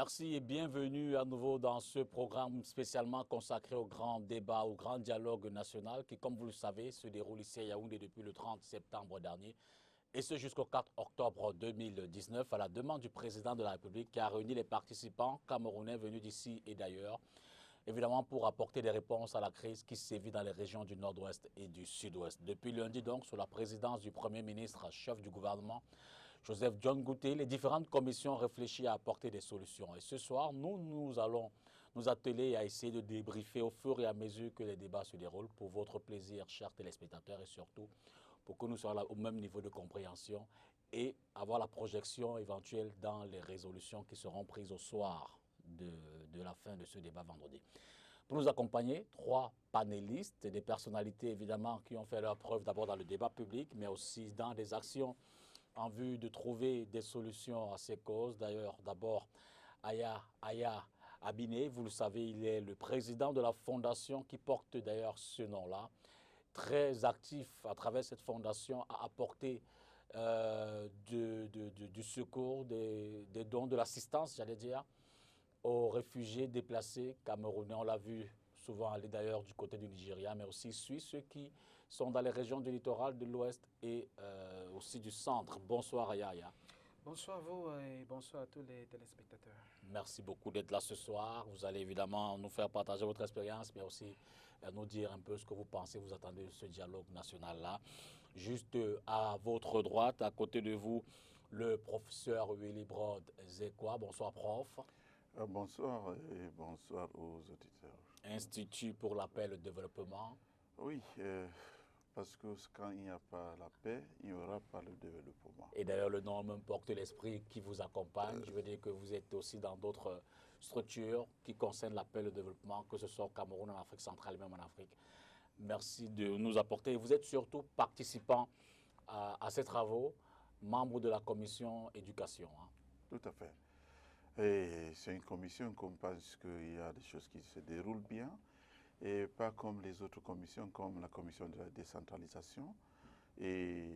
Merci et bienvenue à nouveau dans ce programme spécialement consacré au grand débat, au grand dialogue national qui, comme vous le savez, se déroule ici à Yaoundé depuis le 30 septembre dernier et ce jusqu'au 4 octobre 2019 à la demande du président de la République qui a réuni les participants camerounais venus d'ici et d'ailleurs, évidemment pour apporter des réponses à la crise qui sévit dans les régions du nord-ouest et du sud-ouest. Depuis lundi donc, sous la présidence du Premier ministre, chef du gouvernement, Joseph John Gouté, les différentes commissions réfléchissent à apporter des solutions. Et ce soir, nous allons nous atteler à essayer de débriefer au fur et à mesure que les débats se déroulent pour votre plaisir, chers téléspectateurs, et surtout pour que nous soyons là au même niveau de compréhension et avoir la projection éventuelle dans les résolutions qui seront prises au soir de la fin de ce débat vendredi. Pour nous accompagner, trois panélistes, des personnalités évidemment qui ont fait leur preuve d'abord dans le débat public, mais aussi dans des actions en vue de trouver des solutions à ces causes. D'ailleurs, d'abord, Aya Abiné, vous le savez, il est le président de la fondation qui porte d'ailleurs ce nom-là, très actif à travers cette fondation à apporter du secours, des dons, de l'assistance, j'allais dire, aux réfugiés déplacés camerounais. On l'a vu souvent aller d'ailleurs du côté du Nigeria, mais aussi suit ceux qui sont dans les régions du littoral, de l'ouest et aussi du centre. Bonsoir Aya. Bonsoir à vous et bonsoir à tous les téléspectateurs. Merci beaucoup d'être là ce soir. Vous allez évidemment nous faire partager votre expérience, mais aussi nous dire un peu ce que vous pensez, vous attendez de ce dialogue national-là. Juste à votre droite, à côté de vous, le professeur Willibrod Zekwa. Bonsoir prof. Bonsoir et bonsoir aux auditeurs. Institut pour la paix et le développement. Oui, parce que quand il n'y a pas la paix, il n'y aura pas le développement. Et d'ailleurs, le nom même porte l'esprit qui vous accompagne. Je veux dire que vous êtes aussi dans d'autres structures qui concernent la paix et le développement, que ce soit au Cameroun, en Afrique centrale et même en Afrique. Merci de nous apporter. Vous êtes surtout participant à ces travaux, membre de la commission éducation. Hein. Tout à fait. Et c'est une commission qu'on pense qu'il y a des choses qui se déroulent bien, et pas comme les autres commissions, comme la commission de la décentralisation et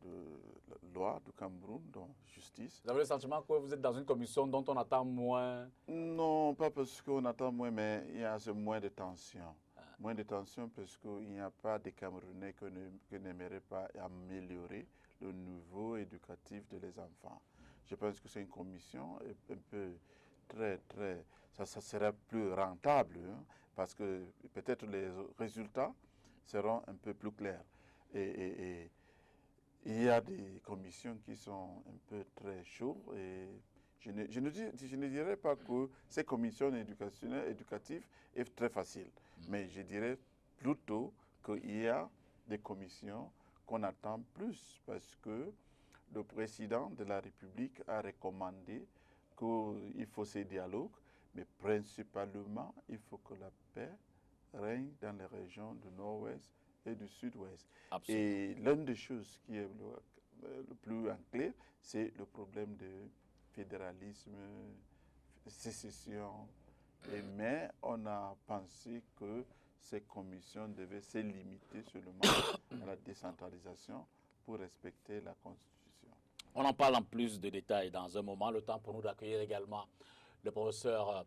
de la loi du Cameroun, donc justice. Vous avez le sentiment que vous êtes dans une commission dont on attend moins? Non, pas parce qu'on attend moins, mais il y a moins de tension. Moins de tension parce qu'il n'y a pas de Camerounais qui n'aimeraient pas améliorer le niveau éducatif de les enfants. Je pense que c'est une commission un peu ça serait plus rentable hein, parce que peut-être les résultats seront un peu plus clairs. Et il y a des commissions qui sont un peu très chaudes et je ne dirais pas que ces commissions éducatives est très facile, mais je dirais plutôt qu'il y a des commissions qu'on attend plus parce que le président de la République a recommandé qu'il faut ces dialogues, mais principalement, il faut que la paix règne dans les régions du nord-ouest et du sud-ouest. Et l'une des choses qui est le plus en clair, c'est le problème de fédéralisme, sécession. Mais on a pensé que ces commissions devaient se limiter seulement à la décentralisation pour respecter la Constitution. On en parle en plus de détails dans un moment. Le temps pour nous d'accueillir également le professeur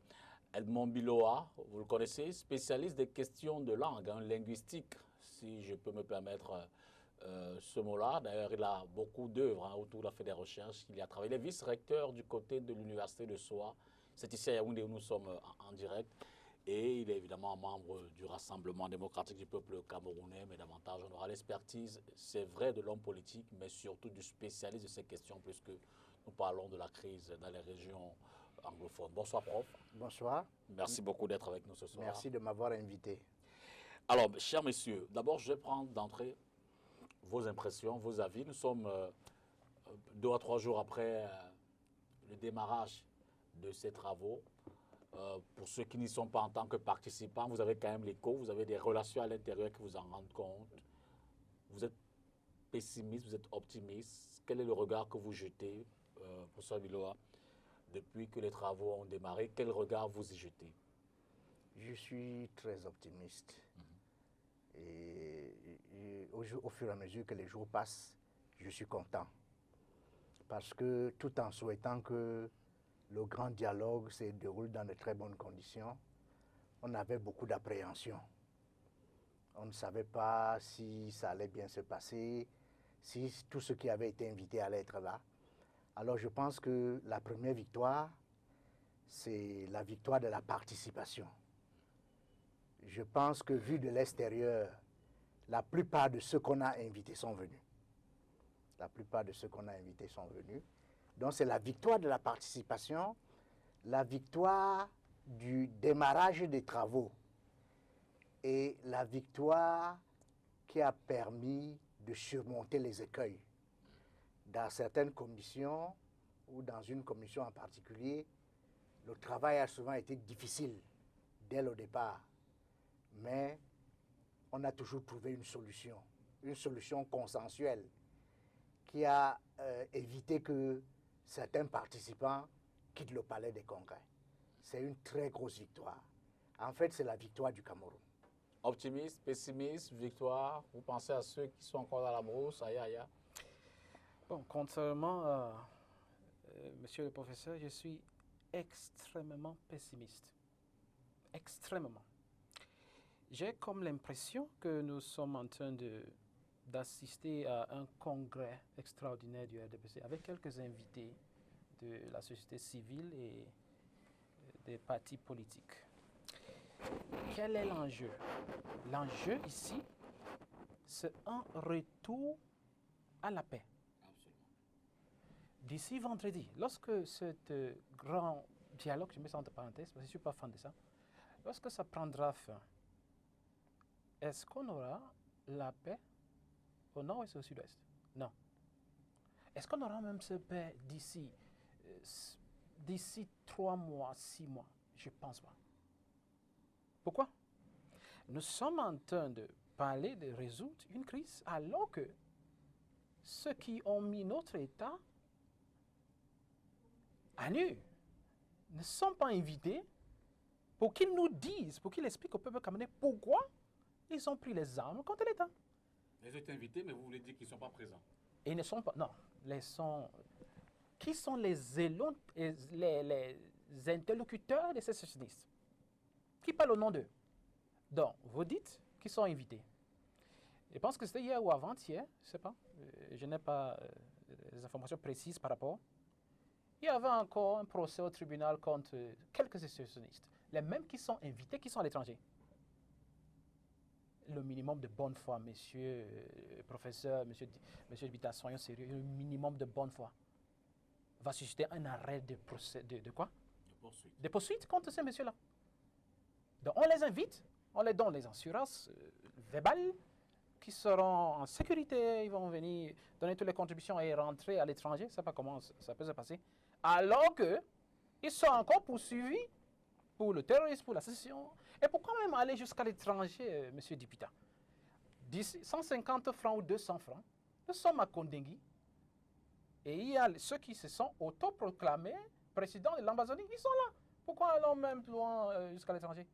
Edmond Biloa. Vous le connaissez, spécialiste des questions de langue, hein, linguistique, si je peux me permettre ce mot-là. D'ailleurs, il a beaucoup d'œuvres hein, autour, il a fait des recherches. Il a travaillé. Il est vice-recteur du côté de l'université de Soa. C'est ici à Yaoundé où nous sommes en direct. Et il est évidemment membre du Rassemblement démocratique du peuple camerounais, mais davantage on aura l'expertise, c'est vrai, de l'homme politique, mais surtout du spécialiste de ces questions, puisque nous parlons de la crise dans les régions anglophones. Bonsoir, prof. Bonsoir. Merci beaucoup d'être avec nous ce soir. Merci de m'avoir invité. Alors, chers messieurs, d'abord, je vais prendre d'entrée vos impressions, vos avis. Nous sommes 2 à 3 jours après le démarrage de ces travaux. Pour ceux qui n'y sont pas en tant que participants, vous avez quand même l'écho, vous avez des relations à l'intérieur qui vous en rendent compte. Vous êtes pessimiste, vous êtes optimiste. Quel est le regard que vous jetez, professeur Biloa, depuis que les travaux ont démarré? Quel regard vous y jetez? Je suis très optimiste. Et au fur et à mesure que les jours passent, je suis content. Parce que tout en souhaitant que Le grand dialogue se déroule dans de très bonnes conditions. On avait beaucoup d'appréhension. On ne savait pas si ça allait bien se passer, si tous ceux qui avaient été invités allaient être là. Alors je pense que la première victoire, c'est la victoire de la participation. Je pense que vu de l'extérieur, la plupart de ceux qu'on a invités sont venus. La plupart de ceux qu'on a invités sont venus. Donc c'est la victoire de la participation, la victoire du démarrage des travaux et la victoire qui a permis de surmonter les écueils. Dans certaines commissions, ou dans une commission en particulier, le travail a souvent été difficile dès le départ. Mais on a toujours trouvé une solution consensuelle qui a évité que certains participants quittent le palais des congrès. C'est une très grosse victoire. En fait, c'est la victoire du Cameroun. Optimiste, pessimiste, victoire, vous pensez à ceux qui sont encore dans la brousse, aïe aïe aïe. Bon, contrairement à monsieur le professeur, je suis extrêmement pessimiste. Extrêmement. J'ai comme l'impression que nous sommes en train d'assister à un congrès extraordinaire du RDPC avec quelques invités de la société civile et des partis politiques. Quel est l'enjeu? L'enjeu ici, c'est un retour à la paix. D'ici vendredi, lorsque ce grand dialogue, je mets ça entre parenthèses parce que je ne suis pas fan de ça, lorsque ça prendra fin, est-ce qu'on aura la paix au nord et au sud-ouest? Non. Est-ce qu'on aura même cette paix d'ici 3 mois, 6 mois? Je ne pense pas. Pourquoi? Nous sommes en train de parler de résoudre une crise alors que ceux qui ont mis notre État à nu ne sont pas invités pour qu'ils nous disent, pour qu'ils expliquent au peuple camerounais pourquoi ils ont pris les armes contre l'État. Ils ont été invités, mais vous voulez dire qu'ils ne sont pas présents? Et ils ne sont pas, non, qui sont les interlocuteurs de ces sécessionnistes? Qui parle au nom d'eux? Donc, vous dites qu'ils sont invités. Je pense que c'était hier ou avant-hier, je ne sais pas, je n'ai pas les informations précises par rapport. Il y avait encore un procès au tribunal contre quelques sécessionnistes, les mêmes qui sont invités, qui sont à l'étranger. Le minimum de bonne foi, monsieur professeur, monsieur Bita, soyons sérieux, le minimum de bonne foi va susciter un arrêt de procès, de quoi? De poursuites contre ces messieurs-là. Donc on les invite, on les donne les assurances verbales qui seront en sécurité, ils vont venir donner toutes les contributions et rentrer à l'étranger, je ne sais pas comment ça peut se passer, alors qu'ils sont encore poursuivis pour le terrorisme, pour la sécession. Et pourquoi même aller jusqu'à l'étranger, monsieur Dipita? 150 francs ou 200 francs, nous sommes à Kondengui, et il y a ceux qui se sont autoproclamés présidents de l'Ambazonie, ils sont là. Pourquoi allons même plus loin jusqu'à l'étranger?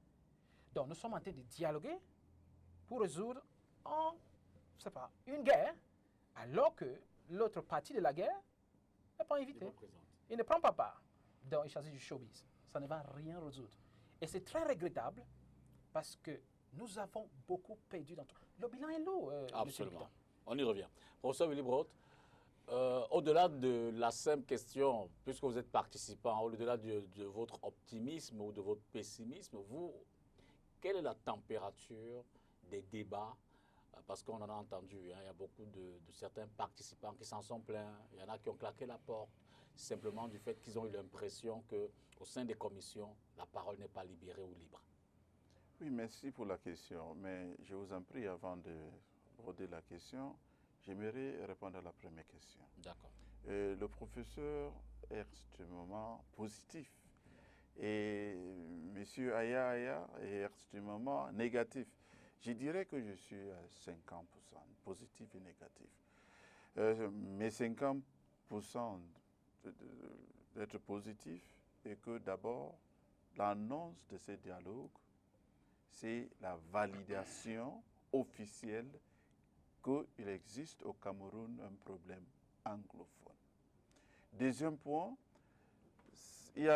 Donc nous sommes en train de dialoguer pour résoudre une guerre, alors que l'autre partie de la guerre n'est pas invité. Il ne prend pas part. Donc il s'agit du showbiz. Ça ne va rien résoudre. Et c'est très regrettable parce que nous avons beaucoup perdu dans tout. Le bilan est lourd. Absolument. On y revient. Professeur Willy Brodt, au-delà de la simple question, puisque vous êtes participant, au-delà de votre optimisme ou de votre pessimisme, quelle est la température des débats? Parce qu'on en a entendu, hein, il y a beaucoup de certains participants qui s'en sont plaints. Il y en a qui ont claqué la porte, simplement du fait qu'ils ont eu l'impression qu'au sein des commissions, la parole n'est pas libérée ou libre. Oui, merci pour la question. Mais je vous en prie, avant de broder la question, j'aimerais répondre à la première question. D'accord. Le professeur est extrêmement positif. Et M. Aya est extrêmement négatif. Je dirais que je suis à 50%, positif et négatif. Mais 50% d'être positif est que d'abord, l'annonce de ces dialogues, c'est la validation officielle qu'il existe au Cameroun un problème anglophone. Deuxième point,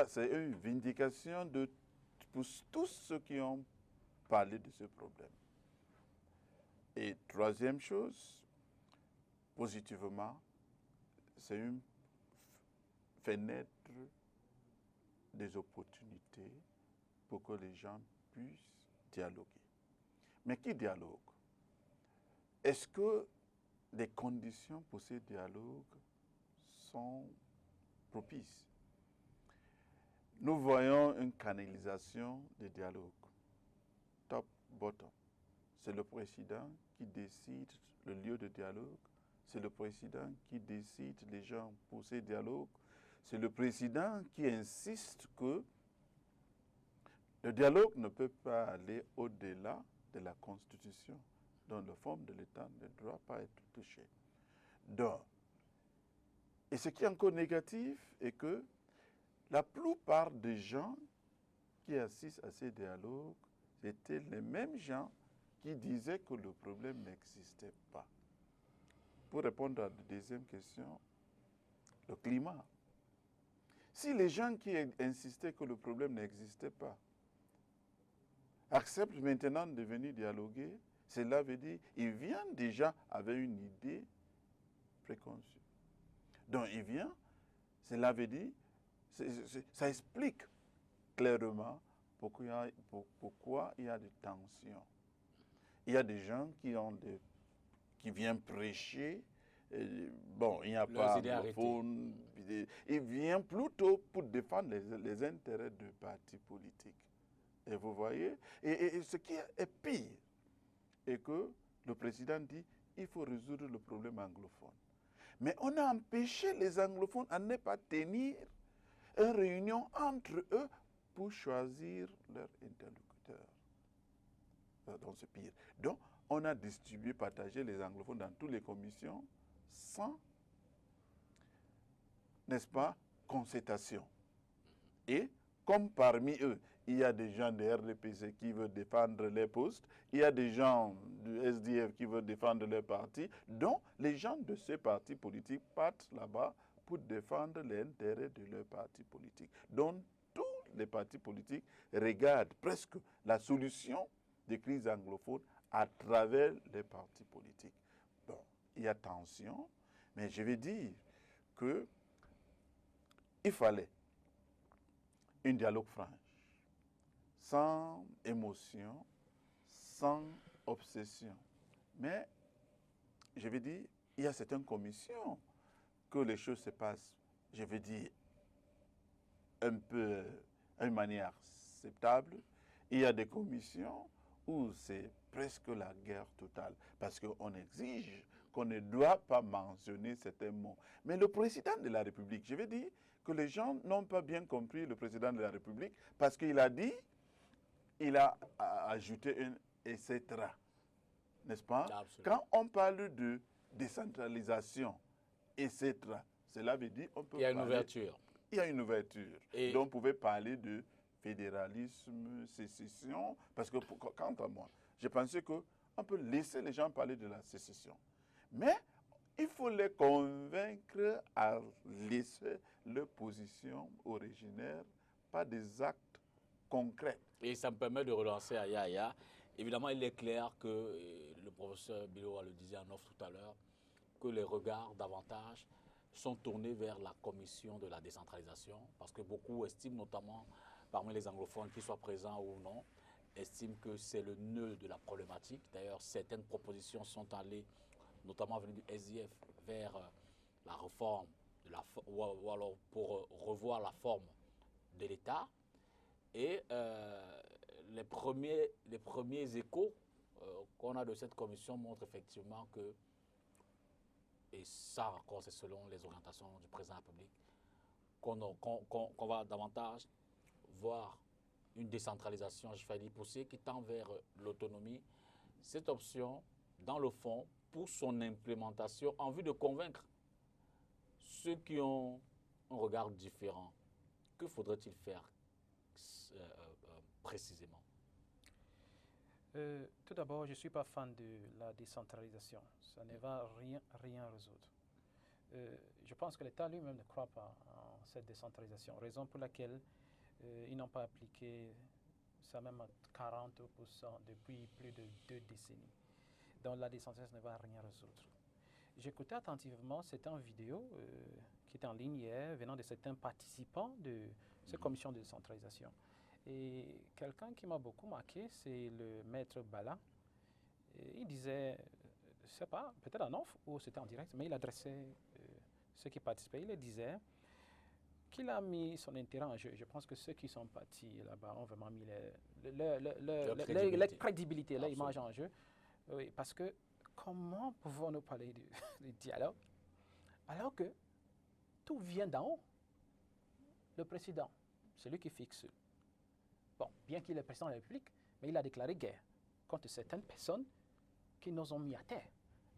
c'est une vindication pour tous ceux qui ont parlé de ce problème. Et troisième chose, positivement, c'est une fenêtre des opportunités pour que les gens puissent dialoguer. Mais qui dialogue? Est-ce que les conditions pour ces dialogues sont propices? Nous voyons une canalisation des dialogues, top-bottom. C'est le président qui décide le lieu de dialogue, c'est le président qui décide les gens pour ces dialogues, c'est le président qui insiste que le dialogue ne peut pas aller au-delà de la Constitution, dont la forme de l'État ne doit pas être touchée. Donc, et ce qui est encore négatif est que la plupart des gens qui assistent à ces dialogues étaient les mêmes gens qui disaient que le problème n'existait pas. Pour répondre à la deuxième question, le climat. Si les gens qui insistaient que le problème n'existait pas acceptent maintenant de venir dialoguer, cela veut dire qu'ils viennent déjà avec une idée préconçue. Donc il vient, cela veut dire, ça explique clairement pourquoi il y a des tensions. Il y a des gens qui viennent prêcher, bon, il n'y a pas anglophone, ils viennent plutôt pour défendre les intérêts du parti politique. Et vous voyez, et ce qui est pire est que le président dit il faut résoudre le problème anglophone. Mais on a empêché les anglophones à ne pas tenir une réunion entre eux pour choisir leur interlocuteur. Donc c'est pire. Donc on a distribué, partagé les anglophones dans toutes les commissions sans, n'est-ce pas, concertation. Et comme parmi eux, il y a des gens de RDPC qui veulent défendre les postes, il y a des gens du SDF qui veulent défendre les partis, donc les gens de ces partis politiques partent là-bas pour défendre les intérêts de leur parti politique. Donc tous les partis politiques regardent presque la solution des crises anglophones à travers les partis politiques. Bon, il y a tension, mais je vais dire qu'il fallait un dialogue franc, sans émotion, sans obsession. Mais, je vais dire, il y a certaines commissions que les choses se passent, je vais dire, un peu d'une manière acceptable. Il y a des commissions où c'est presque la guerre totale, parce qu'on exige qu'on ne doit pas mentionner certains mots. Mais le président de la République, je vais dire que les gens n'ont pas bien compris le président de la République, parce qu'il a dit, il a ajouté un etc. N'est-ce pas? Absolument. Quand on parle de décentralisation, etc., cela veut dire on peut Il y a une parler, ouverture. il y a une ouverture. Et Donc on pouvait parler de fédéralisme, sécession, parce que quant à moi, je pensais qu'on peut laisser les gens parler de la sécession. Mais il faut les convaincre à laisser leur position originaire, pas des actes concrets. Et ça me permet de relancer à Yaya. Évidemment, il est clair que, le professeur Biloa le disait en off tout à l'heure, que les regards davantage sont tournés vers la commission de la décentralisation, parce que beaucoup estiment, notamment parmi les anglophones, qu'ils soient présents ou non, estiment que c'est le nœud de la problématique. D'ailleurs, certaines propositions sont allées, notamment venues du SDF, vers la réforme, ou alors pour revoir la forme de l'État. Et les premiers échos qu'on a de cette commission montrent effectivement que, et ça encore c'est selon les orientations du président de la République, qu'on va davantage voir une décentralisation, je vais dire poussée, qui tend vers l'autonomie. Cette option, dans le fond, pour son implémentation, en vue de convaincre ceux qui ont un regard différent, que faudrait-il faire précisément? Tout d'abord, je ne suis pas fan de la décentralisation. Ça ne va rien résoudre. Je pense que l'État lui-même ne croit pas en cette décentralisation, raison pour laquelle ils n'ont pas appliqué ça même à 40% depuis plus de 2 décennies. Donc la décentralisation ne va rien résoudre. J'écoutais attentivement, c'était une vidéo qui était en ligne hier, venant de certains participants de cette commission de décentralisation. Et quelqu'un qui m'a beaucoup marqué, c'est le maître Bala. Et il disait, je ne sais pas, peut-être en off ou c'était en direct, mais il adressait ceux qui participaient, il disait qu'il a mis son intérêt en jeu. Je pense que ceux qui sont partis là-bas ont vraiment mis leur crédibilité, leur image en jeu. Oui, parce que comment pouvons-nous parler de dialogue alors que tout vient d'en haut? Le président, c'est lui qui fixe. Bon, bien qu'il est président de la République, mais il a déclaré guerre contre certaines personnes qui nous ont mis à terre.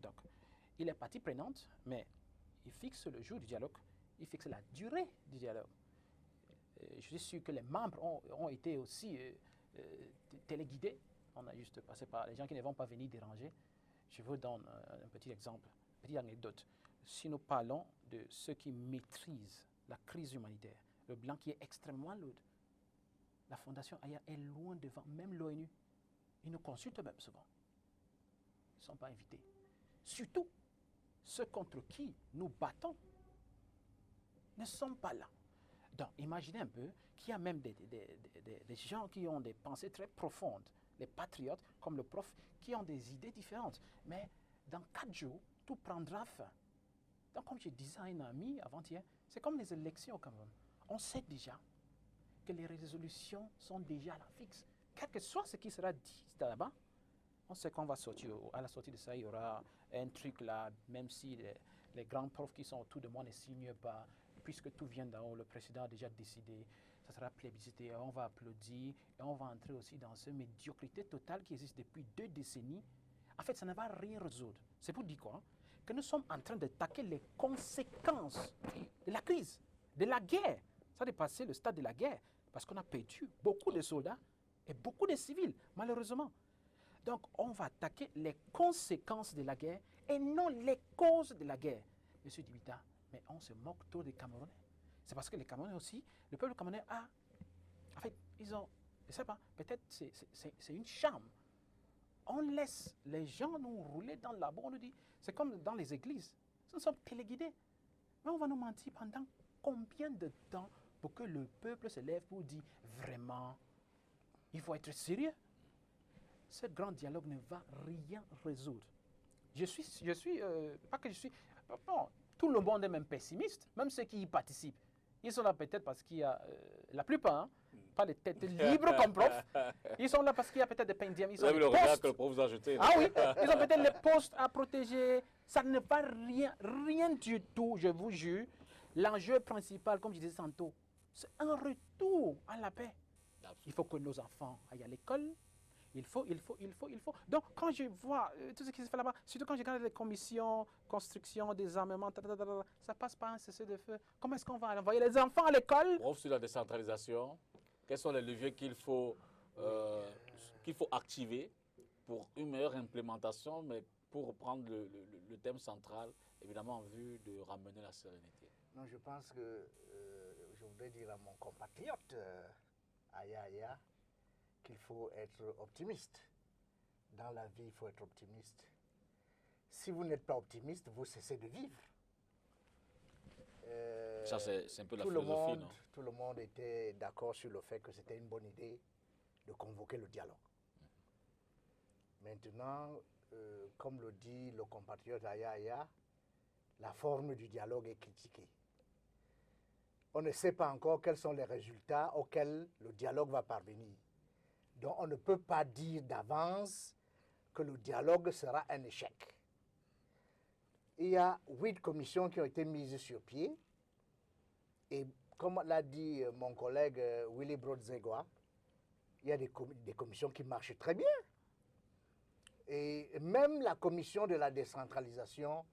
Donc, il est partie prenante, mais il fixe le jour du dialogue, il fixe la durée du dialogue. Je suis sûr que les membres ont été aussi téléguidés. On a juste passé par les gens qui ne vont pas venir déranger. Je vous donne un petit exemple, une petite anecdote. Si nous parlons de ceux qui maîtrisent la crise humanitaire, le bilan qui est extrêmement lourd, la Fondation Aya est loin devant, même l'ONU. Ils nous consultent même souvent. Ils ne sont pas invités. Surtout, ceux contre qui nous battons ne sont pas là. Donc, imaginez un peu qu'il y a même des gens qui ont des pensées très profondes, les patriotes, comme le prof, qui ont des idées différentes. Mais dans 4 jours, tout prendra fin. Donc, comme je disais à un ami avant-hier, c'est comme les élections au Cameroun. On sait déjà que les résolutions sont déjà à la fixe. Quel que soit ce qui sera dit là-bas, on sait qu'on va sortir. À la sortie de ça, il y aura un truc là, même si les grands profs qui sont autour de moi ne signent pas, puisque tout vient d'en haut, le président a déjà décidé, ça sera plébiscité, on va applaudir, et on va entrer aussi dans cette médiocrité totale qui existe depuis 2 décennies. En fait, ça ne va rien résoudre. C'est pour dire quoi? Que nous sommes en train d'attaquer les conséquences de la crise, de la guerre. Ça a dépassé le stade de la guerre, parce qu'on a perdu beaucoup de soldats et beaucoup de civils, malheureusement. Donc, on va attaquer les conséquences de la guerre et non les causes de la guerre. Monsieur Dibita, mais on se moque trop des Camerounais. C'est parce que les Camerounais aussi, le peuple camerounais a... En fait, ils ont... Je ne sais pas, peut-être c'est une charme. On laisse les gens nous rouler dans la boue, on nous dit... C'est comme dans les églises. Nous sommes téléguidés. Mais on va nous mentir pendant combien de temps pour que le peuple se lève pour dire vraiment, il faut être sérieux. Ce grand dialogue ne va rien résoudre. Pas que je suis, bon, tout le monde est même pessimiste, même ceux qui y participent. Ils sont là peut-être parce qu'il y a, la plupart, pas les têtes libres comme prof, ils sont là parce qu'il y a peut-être des pendiums. Ils ont le regard que le prof vous a jeté. Ah oui, ils ont peut-être les postes à protéger. Ça ne va rien du tout, je vous jure. L'enjeu principal, comme je disais tantôt, c'est un retour à la paix. Il faut que nos enfants aillent à l'école. Il faut. Donc, quand je vois tout ce qui se fait là-bas, surtout quand je regarde les commissions, construction, désarmement, ça passe par un cessez-le-feu. Comment est-ce qu'on va envoyer les enfants à l'école? Prof, sur la décentralisation, quels sont les leviers qu'il faut activer pour une meilleure implémentation, mais pour reprendre le thème central, évidemment en vue de ramener la sérénité? Non, je pense que je voudrais dire à mon compatriote Aya qu'il faut être optimiste. Dans la vie, il faut être optimiste. Si vous n'êtes pas optimiste, vous cessez de vivre. Ça, c'est un peu la philosophie, non? Tout le monde était d'accord sur le fait que c'était une bonne idée de convoquer le dialogue. Maintenant, comme le dit le compatriote Aya, la forme du dialogue est critiquée. On ne sait pas encore quels sont les résultats auxquels le dialogue va parvenir. Donc on ne peut pas dire d'avance que le dialogue sera un échec. Il y a 8 commissions qui ont été mises sur pied. Et comme l'a dit mon collègue Willy Brodzegwa, il y a des commissions qui marchent très bien. Et même la commission de la décentralisation,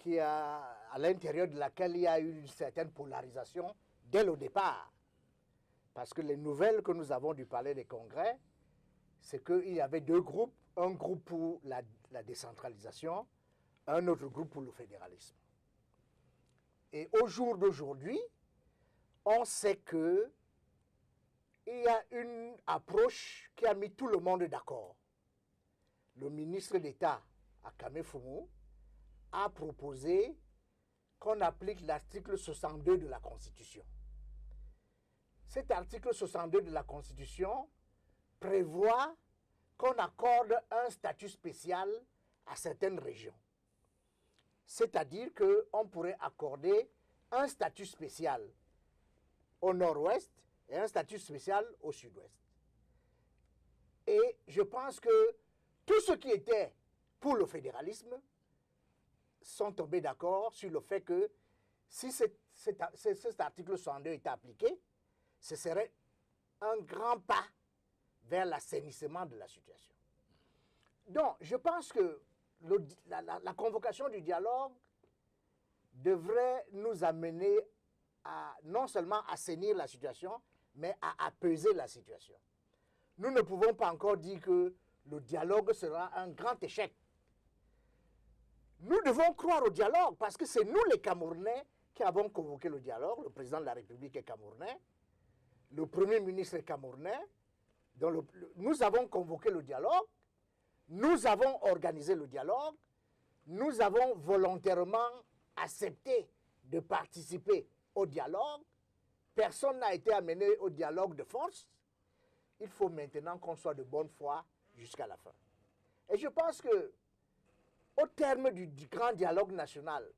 à l'intérieur de laquelle il y a eu une certaine polarisation dès le départ. Parce que les nouvelles que nous avons du Palais des Congrès, c'est qu'il y avait 2 groupes, un groupe pour la décentralisation, un autre groupe pour le fédéralisme. Et au jour d'aujourd'hui, on sait que il y a une approche qui a mis tout le monde d'accord. Le ministre d'État, Akame Fumu, a proposé qu'on applique l'article 62 de la Constitution. Cet article 62 de la Constitution prévoit qu'on accorde un statut spécial à certaines régions. C'est-à-dire qu'on pourrait accorder un statut spécial au nord-ouest et un statut spécial au sud-ouest. Et je pense que tous ceux qui étaient pour le fédéralisme sont tombés d'accord sur le fait que si cet article 62 était appliqué, ce serait un grand pas vers l'assainissement de la situation. Donc, je pense que la convocation du dialogue devrait nous amener à non seulement assainir la situation, mais à apaiser la situation. Nous ne pouvons pas encore dire que le dialogue sera un grand échec. Nous devons croire au dialogue parce que c'est nous les Camerounais qui avons convoqué le dialogue. Le président de la République est camerounais, le Premier ministre est camerounais. Donc nous avons convoqué le dialogue, nous avons organisé le dialogue, nous avons volontairement accepté de participer au dialogue. Personne n'a été amené au dialogue de force. Il faut maintenant qu'on soit de bonne foi jusqu'à la fin. Et je pense que, au terme du grand dialogue national,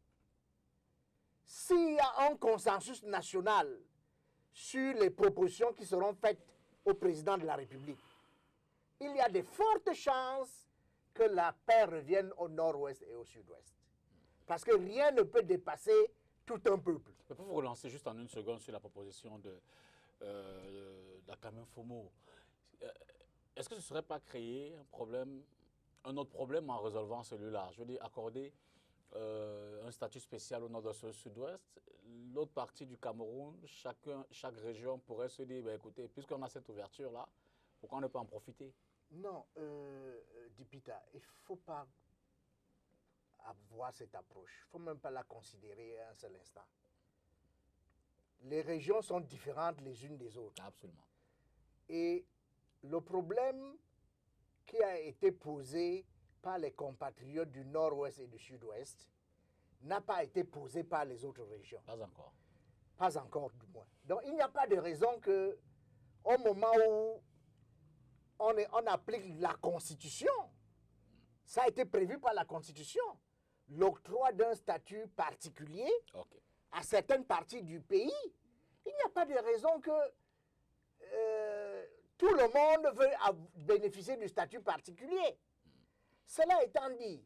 s'il y a un consensus national sur les propositions qui seront faites au président de la République, il y a de fortes chances que la paix revienne au nord-ouest et au sud-ouest. Parce que rien ne peut dépasser tout un peuple. Pour vous relancer juste en une seconde sur la proposition d'Akame Fumu, est-ce que ce ne serait pas créer un autre problème en résolvant celui-là? Je veux dire, accorder un statut spécial au nord-ouest et au sud-ouest. L'autre partie du Cameroun, chaque région pourrait se dire, ben, écoutez, puisqu'on a cette ouverture-là, pourquoi on ne peut pas en profiter? Non, Dipita, il ne faut pas avoir cette approche. Il ne faut même pas la considérer un seul instant. Les régions sont différentes les unes des autres. Absolument. Et le problème qui a été posé par les compatriotes du nord-ouest et du sud-ouest n'a pas été posé par les autres régions. Pas encore. Pas encore, du moins. Donc, il n'y a pas de raison que, au moment où on applique la Constitution, ça a été prévu par la Constitution, l'octroi d'un statut particulier à certaines parties du pays, il n'y a pas de raison que tout le monde veut bénéficier du statut particulier. Cela étant dit,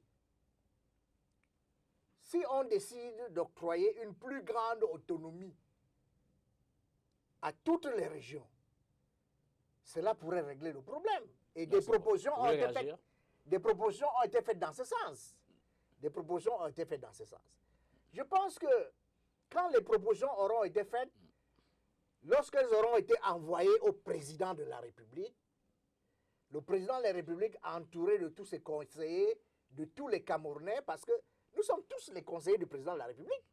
si on décide d'octroyer une plus grande autonomie à toutes les régions, cela pourrait régler le problème. Et des propositions ont été faites dans ce sens. Des propositions ont été faites dans ce sens. Je pense que quand les propositions auront été faites, lorsqu'elles auront été envoyées au président de la République, le président de la République entouré de tous ses conseillers, de tous les Camerounais, parce que nous sommes tous les conseillers du président de la République.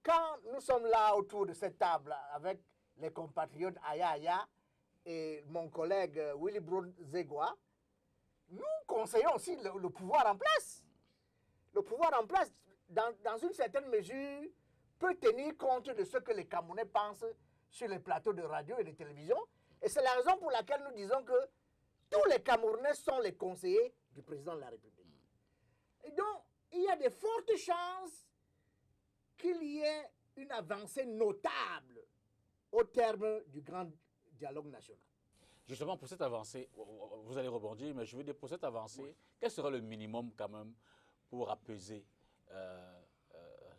Quand nous sommes là autour de cette table avec les compatriotes Aya Aya et mon collègue Willy Brown Zegwa, nous conseillons aussi le pouvoir en place. Le pouvoir en place, dans une certaine mesure, peut tenir compte de ce que les Camerounais pensent sur les plateaux de radio et de télévision. Et c'est la raison pour laquelle nous disons que tous les Camerounais sont les conseillers du président de la République. Et donc, il y a de fortes chances qu'il y ait une avancée notable au terme du grand dialogue national. Justement, pour cette avancée, vous allez rebondir, mais je veux dire, pour cette avancée, oui, quel serait le minimum quand même pour apaiser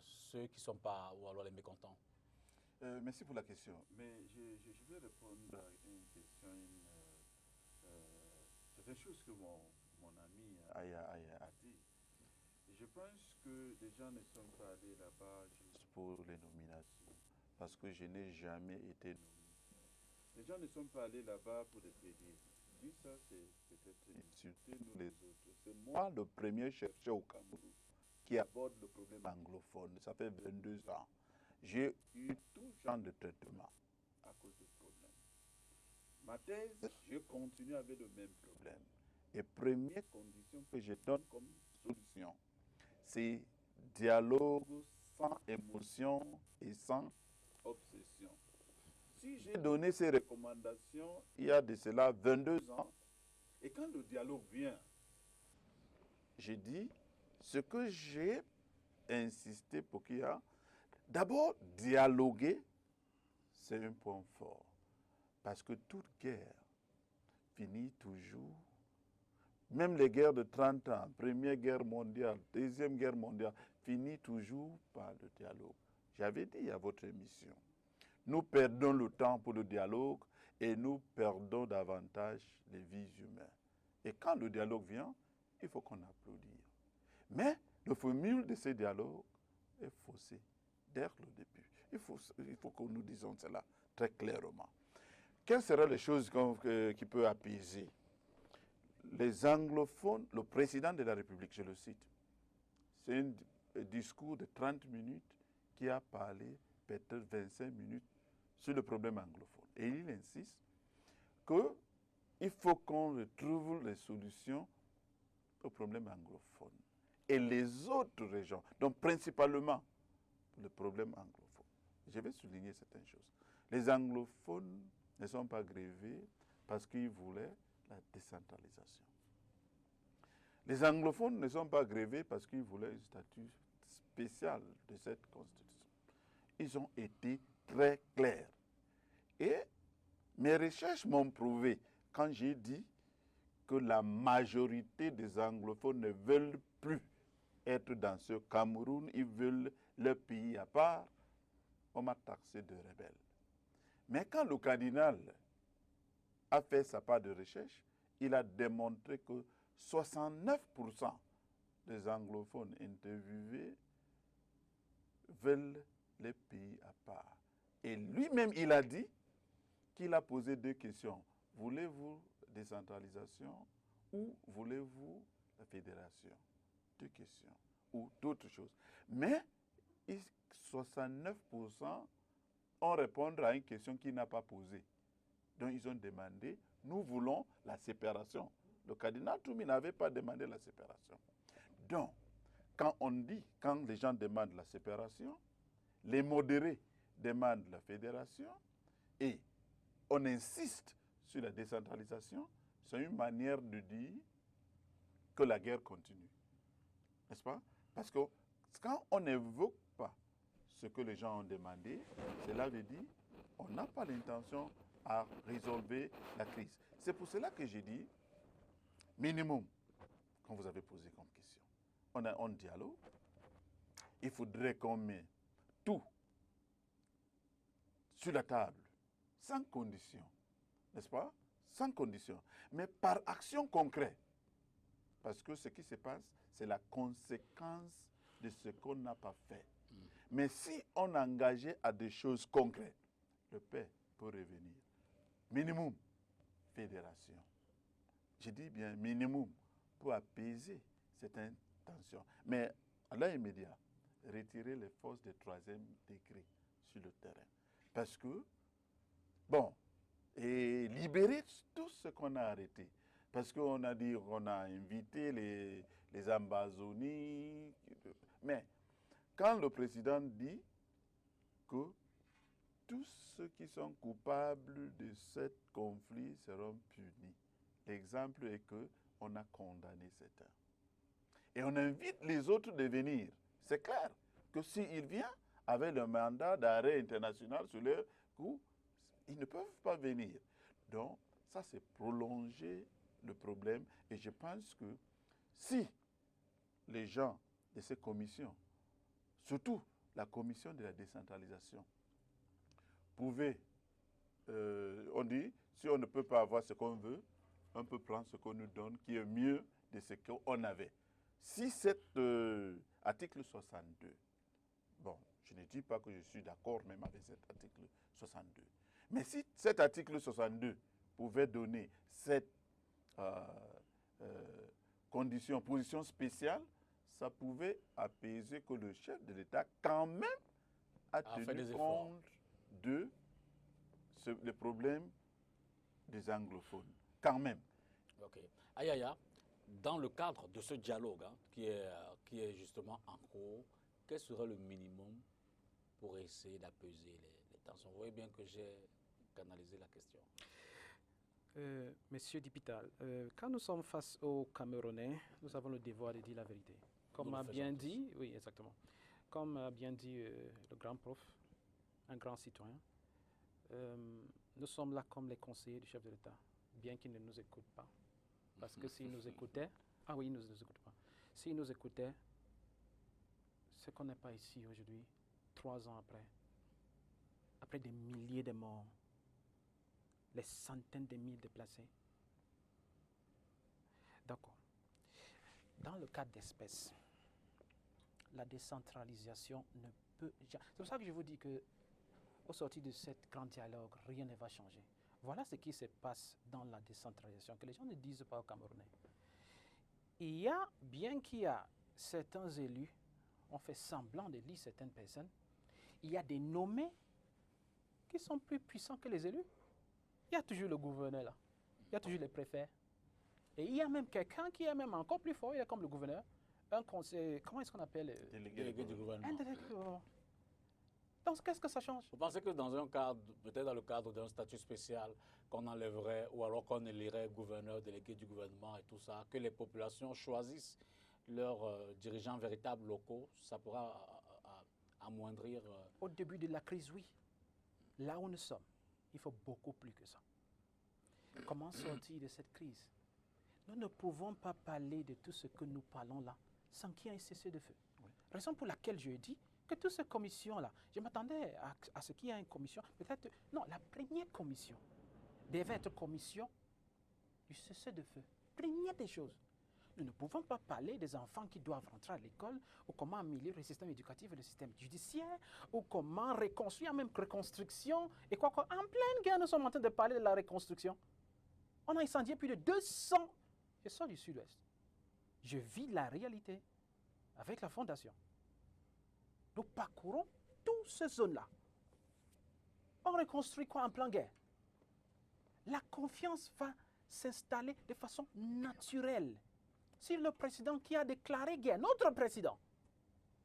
ceux qui ne sont pas, ou alors les mécontents? Merci pour la question. Mais je vais répondre à une question, certaines choses que mon ami Aya a dit. Je pense que les gens ne sont pas allés là-bas juste pour les nominations, parce que je n'ai jamais été nommé. Les gens ne sont pas allés là-bas pour les plaider. Dit ça, c'est peut-être insulter nous les autres. C'est moi le premier cherché au Cameroun qui aborde le problème anglophone. Ça fait 22 ans. J'ai eu tout genre de traitement à cause du problème. Ma thèse, je continue avec le même problème. Et première condition que je donne comme solution, c'est dialogue sans émotion et sans obsession. Si j'ai donné ces recommandations il y a de cela 22 ans, et quand le dialogue vient, j'ai dit ce que j'ai insisté pour qu'il y ait. D'abord, dialoguer, c'est un point fort. Parce que toute guerre finit toujours, même les guerres de 30 ans, Première Guerre mondiale, Deuxième Guerre mondiale, finit toujours par le dialogue. J'avais dit à votre émission, nous perdons le temps pour le dialogue et nous perdons davantage les vies humaines. Et quand le dialogue vient, il faut qu'on applaudisse. Mais le formule de ces dialogues est faussé dès le début. Il faut que nous disions cela très clairement. Quelles seraient les choses qui peuvent apaiser? Les anglophones, le président de la République, je le cite, c'est un discours de 30 minutes qui a parlé peut-être 25 minutes sur le problème anglophone. Et il insiste qu'il faut qu'on retrouve les solutions au problème anglophone. Et les autres régions, donc principalement le problème anglophone. Je vais souligner certaines choses. Les anglophones ne sont pas grévés parce qu'ils voulaient la décentralisation. Les anglophones ne sont pas grévés parce qu'ils voulaient un statut spécial de cette constitution. Ils ont été très clairs. Et mes recherches m'ont prouvé, quand j'ai dit que la majorité des anglophones ne veulent plus être dans ce Cameroun, ils veulent leur pays à part, on m'a taxé de rebelle. Mais quand le cardinal a fait sa part de recherche, il a démontré que 69% des anglophones interviewés veulent les pays à part. Et lui-même, il a dit qu'il a posé deux questions. Voulez-vous décentralisation ou voulez-vous la fédération? Deux questions ou d'autres choses. Mais 69% ont répondu à une question qu'il n'a pas posée. Donc ils ont demandé, nous voulons la séparation. Le cardinal Toumi n'avait pas demandé la séparation. Donc, quand les gens demandent la séparation, les modérés demandent la fédération et on insiste sur la décentralisation, c'est une manière de dire que la guerre continue. N'est-ce pas? Parce que quand on n'évoque pas ce que les gens ont demandé, cela veut dire qu'on n'a pas l'intention à résolver la crise. C'est pour cela que j'ai dit, minimum, quand vous avez posé comme question, on a un dialogue, il faudrait qu'on mette tout sur la table, sans condition, n'est-ce pas? Sans condition, mais par action concrète. Parce que ce qui se passe, c'est la conséquence de ce qu'on n'a pas fait. Mais si on engageait à des choses concrètes, le paix peut revenir. Minimum, fédération. Je dis bien minimum pour apaiser cette intention. Mais à l'immédiat, retirer les forces de troisième degré sur le terrain. Parce que, bon, et libérer tout ce qu'on a arrêté. Parce qu'on a dit, on a invité les Ambazonis. Mais quand le président dit que tous ceux qui sont coupables de ce conflit seront punis, l'exemple est qu'on a condamné certains. Et on invite les autres de venir. C'est clair que s'ils viennent avec le mandat d'arrêt international sur leur coup, ils ne peuvent pas venir. Donc, ça, c'est prolonger le problème. Et je pense que si les gens de ces commissions, surtout la commission de la décentralisation, pouvaient, on dit, si on ne peut pas avoir ce qu'on veut, on peut prendre ce qu'on nous donne, qui est mieux de ce qu'on avait. Si cet article 62, bon, je ne dis pas que je suis d'accord même avec cet article 62, mais si cet article 62 pouvait donner cette position spéciale, ça pouvait apaiser que le chef de l'État, quand même, a tenu compte de le problème des anglophones. Quand même. Ok. Ayaya, dans le cadre de ce dialogue qui est justement en cours, quel serait le minimum pour essayer d'apaiser les tensions? Vous voyez bien que j'ai canalisé la question. Monsieur Dipital, quand nous sommes face aux Camerounais, nous avons le devoir de dire la vérité. Comme a bien dit, oui, exactement. Comme a bien dit le grand prof, un grand citoyen, nous sommes là comme les conseillers du chef de l'État, bien qu'il ne nous écoute pas. Parce que s'il nous écoutait, ah oui, il ne nous écoute pas. S'il nous écoutait, ce qu'on n'est pas ici aujourd'hui, 3 ans après des milliers de morts, les centaines de milliers déplacés. D'accord. Dans le cas d'espèces, la décentralisation ne peut jamais... C'est pour ça que je vous dis que au sortir de ce grand dialogue, rien ne va changer. Voilà ce qui se passe dans la décentralisation, que les gens ne disent pas aux Camerounais. Il y a, bien qu'il y a certains élus, on fait semblant de lire certaines personnes, il y a des nommés qui sont plus puissants que les élus. Il y a toujours le gouverneur là, il y a toujours les préfets. Et il y a même quelqu'un qui est même encore plus fort, il est comme le gouverneur, un conseil, comment est-ce qu'on appelle Délégué du gouvernement. Un délégué du gouvernement. Donc qu'est-ce que ça change? Vous pensez que dans un cadre, peut-être dans le cadre d'un statut spécial, qu'on enlèverait ou alors qu'on élirait gouverneur, délégué du gouvernement et tout ça, que les populations choisissent leurs dirigeants véritables locaux, ça pourra amoindrir... Au début de la crise, oui. Là où nous sommes, il faut beaucoup plus que ça. Comment sortir de cette crise? Nous ne pouvons pas parler de tout ce que nous parlons là sans qu'il y ait un cessez-le-feu. Oui. Raison pour laquelle je dis que toutes ces commissions-là, je m'attendais à ce qu'il y ait une commission, peut-être, non, la première commission devait être commission du cessez-le-feu. Première des choses. Nous ne pouvons pas parler des enfants qui doivent rentrer à l'école, ou comment améliorer le système éducatif et le système judiciaire, ou comment reconstruire, même reconstruction, et quoi. En pleine guerre, nous sommes en train de parler de la reconstruction. On a incendié plus de 200. Je sors du sud-ouest. Je vis la réalité avec la fondation. Nous parcourons toutes ces zones-là. On reconstruit quoi en plein guerre? La confiance va s'installer de façon naturelle. Si le président qui a déclaré guerre, notre président,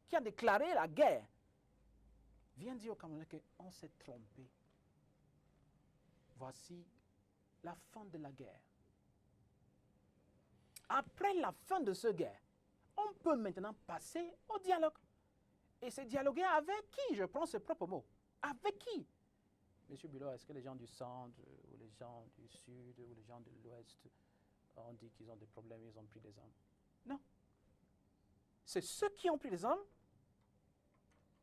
qui a déclaré la guerre, vient dire aux Camerounais qu'on s'est trompé. Voici la fin de la guerre. Après la fin de cette guerre, on peut maintenant passer au dialogue. Et c'est dialoguer avec qui? Je prends ses propres mots. Avec qui? Monsieur Bilo, est-ce que les gens du centre, ou les gens du sud, ou les gens de l'ouest ont dit qu'ils ont des problèmes, ils ont pris des armes? Non. C'est ceux qui ont pris des armes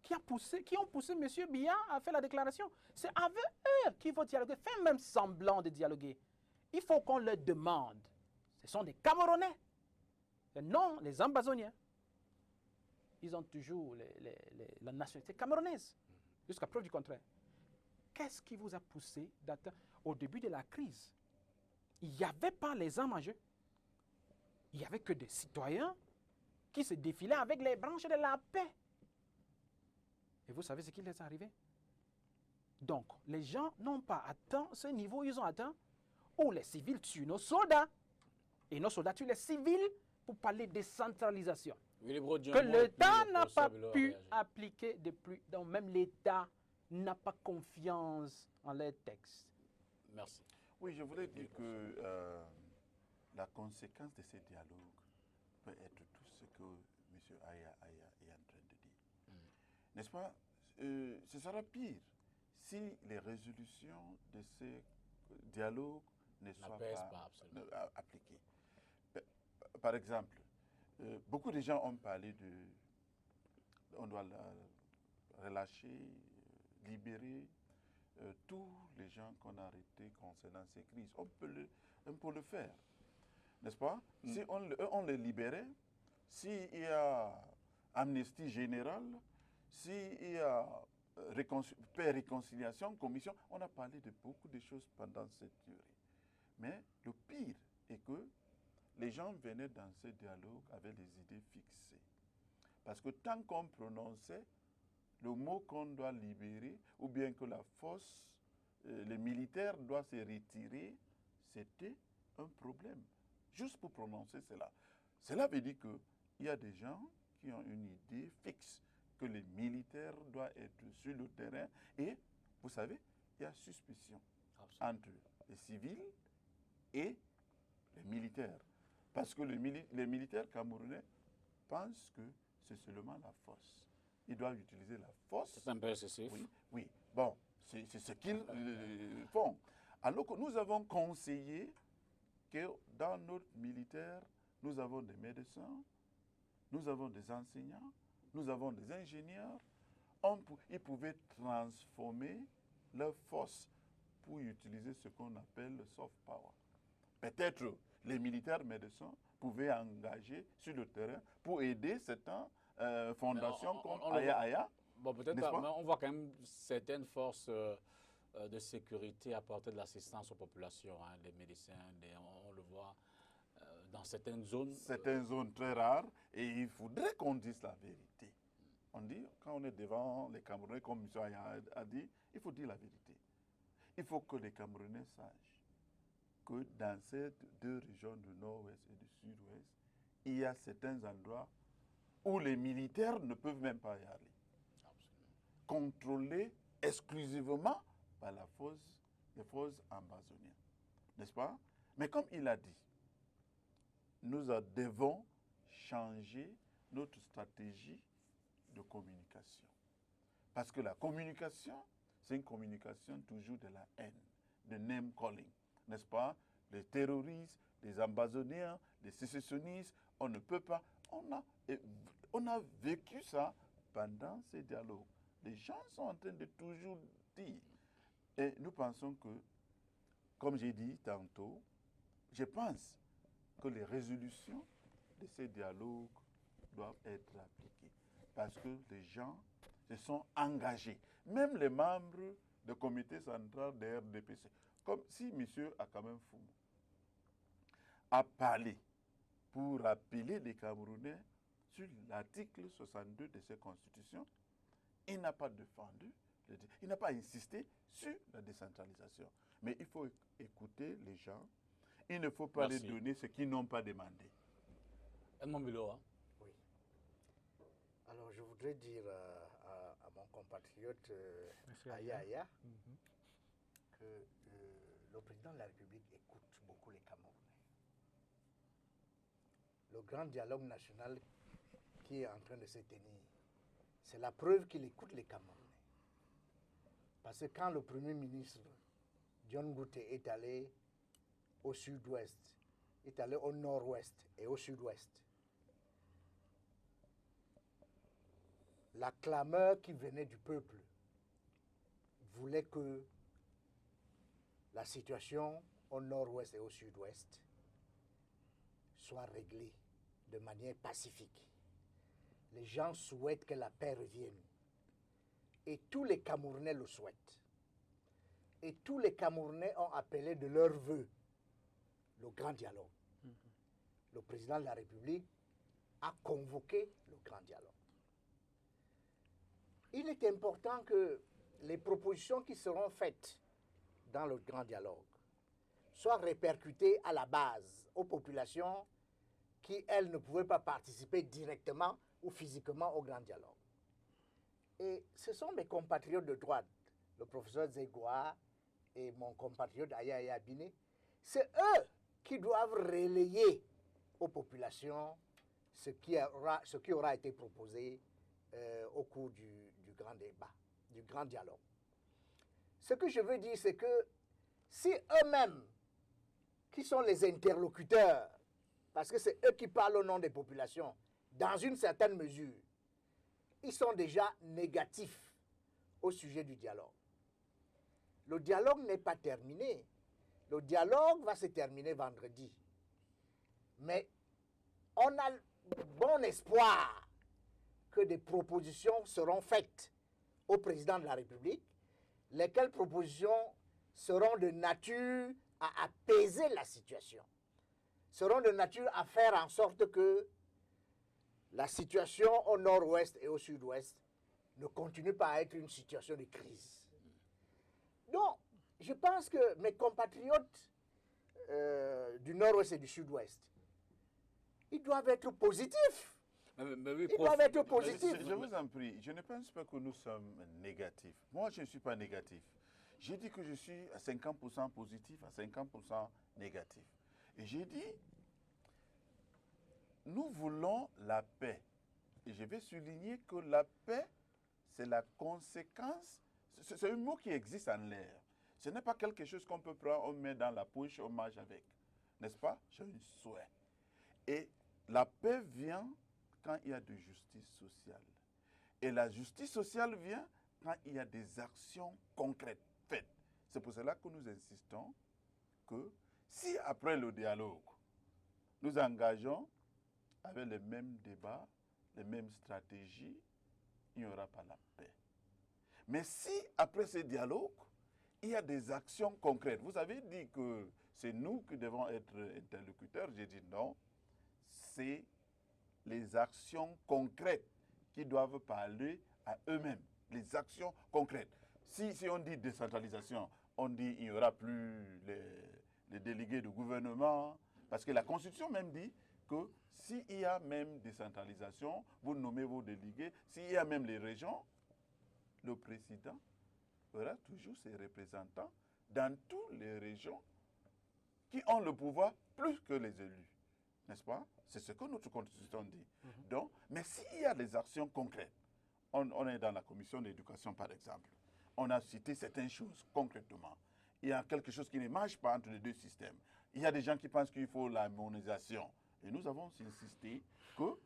qui ont poussé M. Biya à faire la déclaration. C'est avec eux qu'il faut dialoguer. Faites même semblant de dialoguer. Il faut qu'on leur demande. Ce sont des Camerounais. Et non les Ambazoniens. Ils ont toujours la nationalité camerounaise. Jusqu'à preuve du contraire. Qu'est-ce qui vous a poussé d'attendre? Au début de la crise, il n'y avait pas les armes en jeu. Il n'y avait que des citoyens qui se défilaient avec les branches de la paix. Et vous savez ce qui les est arrivé? Donc, les gens n'ont pas atteint ce niveau ils ont atteint où les civils tuent nos soldats. Et nos soldats tuent les civils pour parler de décentralisation. Que l'État n'a pas pu appliquer depuis. Donc, même l'État n'a pas confiance en les textes. Merci. Oui, je voulais dire que la conséquence de ces dialogues peut être tout ce que M. Aya est en train de dire. N'est-ce pas? Ce sera pire si les résolutions de ces dialogues ne soient pas appliquées. Par exemple, beaucoup de gens ont parlé de... On doit relâcher, libérer tous les gens qu'on a arrêtés concernant ces crises. On peut le faire, n'est-ce pas? Si on les libérait, s'il y a amnistie générale, s'il y a paix, réconciliation, commission, on a parlé de beaucoup de choses pendant cette durée. Mais le pire est que les gens venaient dans ce dialogue avec des idées fixées. Parce que tant qu'on prononçait le mot qu'on doit libérer, ou bien que la force, les militaires doivent se retirer, c'était un problème. Juste pour prononcer cela. Cela veut dire qu'il y a des gens qui ont une idée fixe que les militaires doivent être sur le terrain. Et, vous savez, il y a suspicion entre les civils et les militaires. Parce que les militaires camerounais pensent que c'est seulement la force. Ils doivent utiliser la force. C'est un peu excessif. Oui, oui. Bon, c'est ce qu'ils font. Alors que nous avons conseillé que dans notre militaire, nous avons des médecins, nous avons des enseignants, nous avons des ingénieurs. Ils pouvaient transformer leur force pour utiliser ce qu'on appelle le soft power. Peut-être les militaires médecins pouvaient engager sur le terrain pour aider certaines fondations comme Aya Aya. Bon, peut-être pas, mais on voit quand même certaines forces de sécurité apporter de l'assistance aux populations, hein, les médecins, on le voit dans certaines zones. Certaines zones très rares, et il faudrait qu'on dise la vérité. On dit, quand on est devant les Camerounais, comme M. Aya a dit, il faut dire la vérité. Il faut que les Camerounais sachent que dans ces deux régions du nord-ouest et du sud-ouest, il y a certains endroits où les militaires ne peuvent même pas y aller. Absolument. Contrôlés exclusivement par les forces amazoniennes. N'est-ce pas? Mais comme il a dit, nous devons changer notre stratégie de communication. Parce que la communication, c'est une communication toujours de la haine, de name calling. N'est-ce pas? Les terroristes, les Amazoniens, les sécessionnistes, on ne peut pas. On a vécu ça pendant ces dialogues. Les gens sont en train de toujours dire. Et nous pensons que, comme j'ai dit tantôt, je pense que les résolutions de ces dialogues doivent être appliquées. Parce que les gens se sont engagés. Même les membres du comité central de RDPC. Comme si M. Akamem Foumou a parlé pour appeler les Camerounais sur l'article 62 de cette constitution, il n'a pas défendu, il n'a pas insisté sur la décentralisation. Mais il faut écouter les gens. Il ne faut pas les donner ce qu'ils n'ont pas demandé. Oui. Alors, je voudrais dire à mon compatriote Aya Aya que le président de la République écoute beaucoup les Camerounais. Le grand dialogue national qui est en train de se tenir, c'est la preuve qu'il écoute les Camerounais. Parce que quand le Premier ministre John Ngouté est allé au sud-ouest, est allé au nord-ouest et au sud-ouest, la clameur qui venait du peuple voulait que la situation au nord-ouest et au sud-ouest soit réglée de manière pacifique. Les gens souhaitent que la paix revienne. Et tous les Camerounais le souhaitent. Et tous les Camerounais ont appelé de leur vœu le grand dialogue. Le président de la République a convoqué le grand dialogue. Il est important que les propositions qui seront faites dans le grand dialogue soient répercutées à la base aux populations qui, elles, ne pouvaient pas participer directement ou physiquement au grand dialogue. Et ce sont mes compatriotes de droite, le professeur Zegwa et mon compatriote Aya Aya Biné, c'est eux qui doivent relayer aux populations ce qui aura été proposé au cours du grand débat, du grand dialogue. Ce que je veux dire, c'est que si eux-mêmes, qui sont les interlocuteurs, parce que c'est eux qui parlent au nom des populations, dans une certaine mesure, ils sont déjà négatifs au sujet du dialogue. Le dialogue n'est pas terminé. Le dialogue va se terminer vendredi. Mais on a bon espoir que des propositions seront faites au président de la République, lesquelles propositions seront de nature à apaiser la situation, seront de nature à faire en sorte que la situation au nord-ouest et au sud-ouest ne continue pas à être une situation de crise. Donc, je pense que mes compatriotes du nord-ouest et du sud-ouest, ils doivent être positifs. Mais oui, Ils doivent être Mais positifs. je vous en prie, je ne pense pas que nous sommes négatifs. Moi, je ne suis pas négatif. J'ai dit que je suis à 50% positif, à 50% négatif. Et j'ai dit, nous voulons la paix. Et je vais souligner que la paix, c'est la conséquence, c'est un mot qui existe en l'air. Ce n'est pas quelque chose qu'on peut prendre, on met dans la poche, on mange avec. N'est-ce pas? J'ai un souhait. Et la paix vient quand il y a de justice sociale. Et la justice sociale vient quand il y a des actions concrètes faites. C'est pour cela que nous insistons que si après le dialogue, nous engageons avec les mêmes débats, les mêmes stratégies, il n'y aura pas la paix. Mais si après ce dialogue, il y a des actions concrètes, vous avez dit que c'est nous qui devons être interlocuteurs, j'ai dit non, c'est les actions concrètes qui doivent parler à eux-mêmes, les actions concrètes. Si on dit décentralisation, on dit qu'il n'y aura plus les délégués du gouvernement, parce que la Constitution même dit que s'il y a même décentralisation, vous nommez vos délégués, s'il y a même les régions, le président aura toujours ses représentants dans toutes les régions qui ont le pouvoir plus que les élus. N'est-ce pas? C'est ce que notre Constitution dit. Donc, mais s'il y a des actions concrètes, on est dans la commission d'éducation par exemple, on a cité certaines choses concrètement. Il y a quelque chose qui ne marche pas entre les deux systèmes. Il y a des gens qui pensent qu'il faut l'harmonisation. Et nous avons insisté que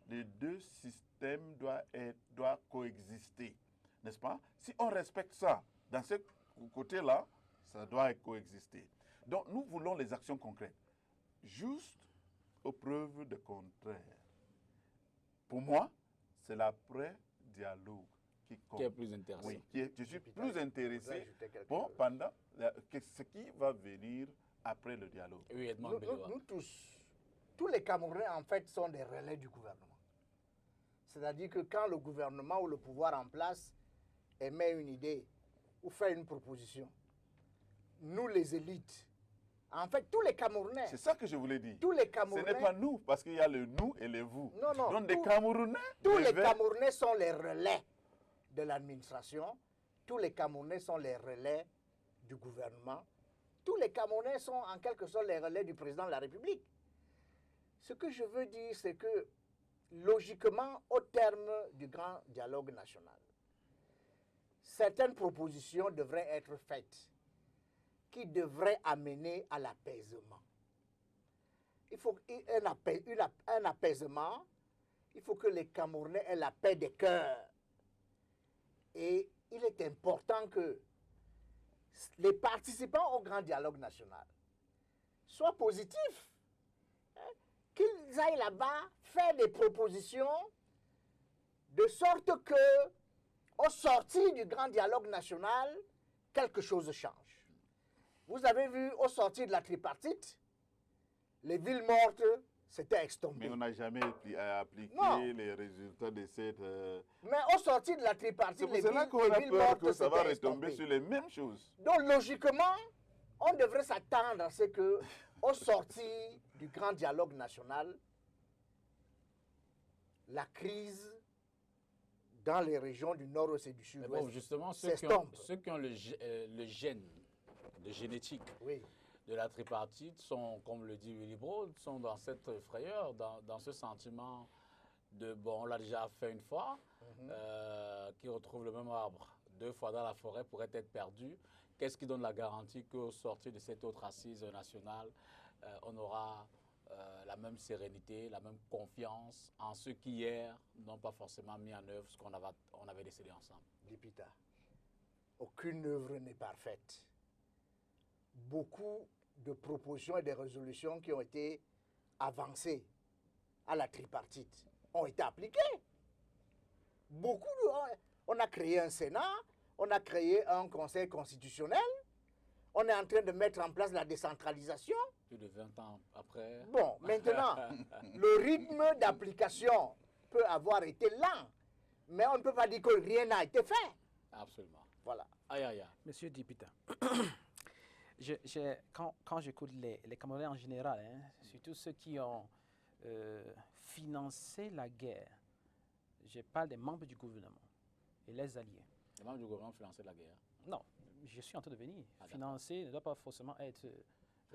les deux systèmes doivent coexister. N'est-ce pas? Si on respecte ça, dans ce côté-là, ça doit coexister. Donc, nous voulons les actions concrètes. Juste aux preuves de contraire. Pour moi, c'est l'après-dialogue qui compte. Qui est plus intéressant. Oui, je suis plus intéressé Bon, pendant ce qui va venir après le dialogue. Oui, Edmond nous Belloua. tous les Camerounais, en fait, sont des relais du gouvernement. C'est-à-dire que quand le gouvernement ou le pouvoir en place émet une idée ou fait une proposition, nous, les élites, en fait, tous les Camerounais, C'est ça que je voulais dire. tous les Ce Camerounais, n'est pas nous, parce qu'il y a le nous et le vous. Non, non, Donc, des tout- Camerounais, tous les devaient- Camerounais sont les relais de l'administration, tous les Camerounais sont les relais du gouvernement, tous les Camerounais sont en quelque sorte les relais du président de la République. Ce que je veux dire, c'est que logiquement, au terme du grand dialogue national, certaines propositions devraient être faites qui devraient amener à l'apaisement. Il faut un apaisement, il faut que les Camerounais aient la paix des cœurs. Et il est important que les participants au grand dialogue national soient positifs, hein, qu'ils aillent là-bas faire des propositions de sorte que, au sortir du grand dialogue national, quelque chose change. Vous avez vu, au sortir de la tripartite, les villes mortes s'étaient extombées. Mais on n'a jamais appliqué Non. les résultats de cette... Mais au sortir de la C'est tripartite, pour les cela villes, qu'on les a villes peur mortes que ça va s'étaient retomber estompées. sur les mêmes choses. Donc, logiquement, on devrait s'attendre à ce que, au sortir du grand dialogue national, la crise dans les régions du nord-ouest et du Mais sud-ouest bon, justement, s'estompe. ceux qui ont le gène de génétique Oui. de la tripartite sont, comme le dit Willy Braud, sont dans cette frayeur, dans ce sentiment de, bon, on l'a déjà fait une fois, qui retrouve le même arbre 2 fois dans la forêt pourrait être perdu. Qu'est-ce qui donne la garantie qu'au sortir de cette autre assise nationale, on aura la même sérénité, la même confiance en ceux qui hier n'ont pas forcément mis en œuvre ce qu'on avait décidé ensemble? Dipita, aucune œuvre n'est parfaite. Beaucoup de propositions et de résolutions qui ont été avancées à la tripartite ont été appliquées. On a créé un Sénat, on a créé un Conseil constitutionnel, on est en train de mettre en place la décentralisation. Plus de 20 ans après. Bon, maintenant, le rythme d'application peut avoir été lent, mais on ne peut pas dire que rien n'a été fait. Absolument. Voilà. Aïe, aïe, aïe. Monsieur Dipita, quand j'écoute les Camerounais en général, hein, surtout ceux qui ont financé la guerre, je parle des membres du gouvernement et les alliés. Les membres du gouvernement finançaient la guerre. Non, je suis en train de venir. Ah, financer ne doit pas forcément être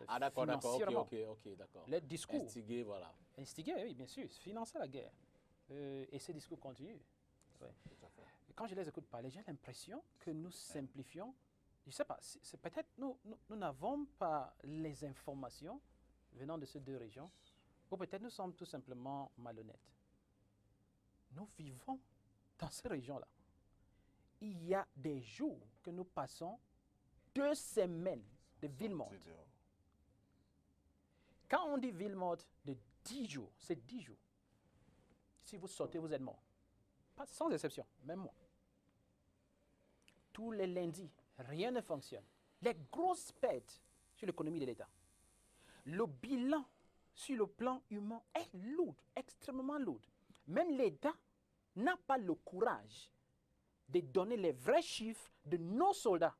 Ah d'accord, financièrement. ok, d'accord. Les discours. Instiguer, voilà. Instiguer, oui, bien sûr. Financer la guerre. Et ces discours continuent. Ouais. Tout à fait. Quand je les écoute parler, j'ai l'impression que nous simplifions. Je ne sais pas, c'est peut-être nous n'avons pas les informations venant de ces deux régions, ou peut-être nous sommes tout simplement malhonnêtes. Nous vivons dans ces régions-là. Il y a des jours que nous passons 2 semaines de ville morte. Quand on dit ville morte de 10 jours, c'est 10 jours. Si vous sortez, vous êtes mort. Pas, sans exception, même moi. Tous les lundis, rien ne fonctionne. Les grosses pertes sur l'économie de l'État. Le bilan sur le plan humain est lourd, extrêmement lourd. Même l'État n'a pas le courage de donner les vrais chiffres de nos soldats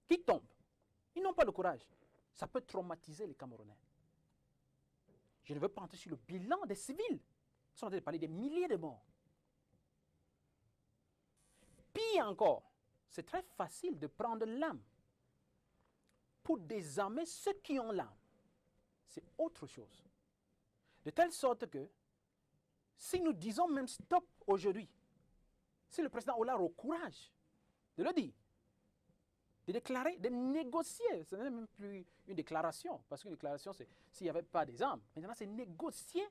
qui tombent. Ils n'ont pas le courage. Ça peut traumatiser les Camerounais. Je ne veux pas entrer sur le bilan des civils. Ils sont en train de parler des milliers de morts. Pire encore, c'est très facile de prendre l'âme pour désarmer ceux qui ont l'âme. C'est autre chose. De telle sorte que, si nous disons même stop aujourd'hui, si le président Ola a le courage de le dire, de déclarer, de négocier, ce n'est même plus une déclaration, parce qu'une déclaration, c'est s'il n'y avait pas des armes. Maintenant, c'est négocier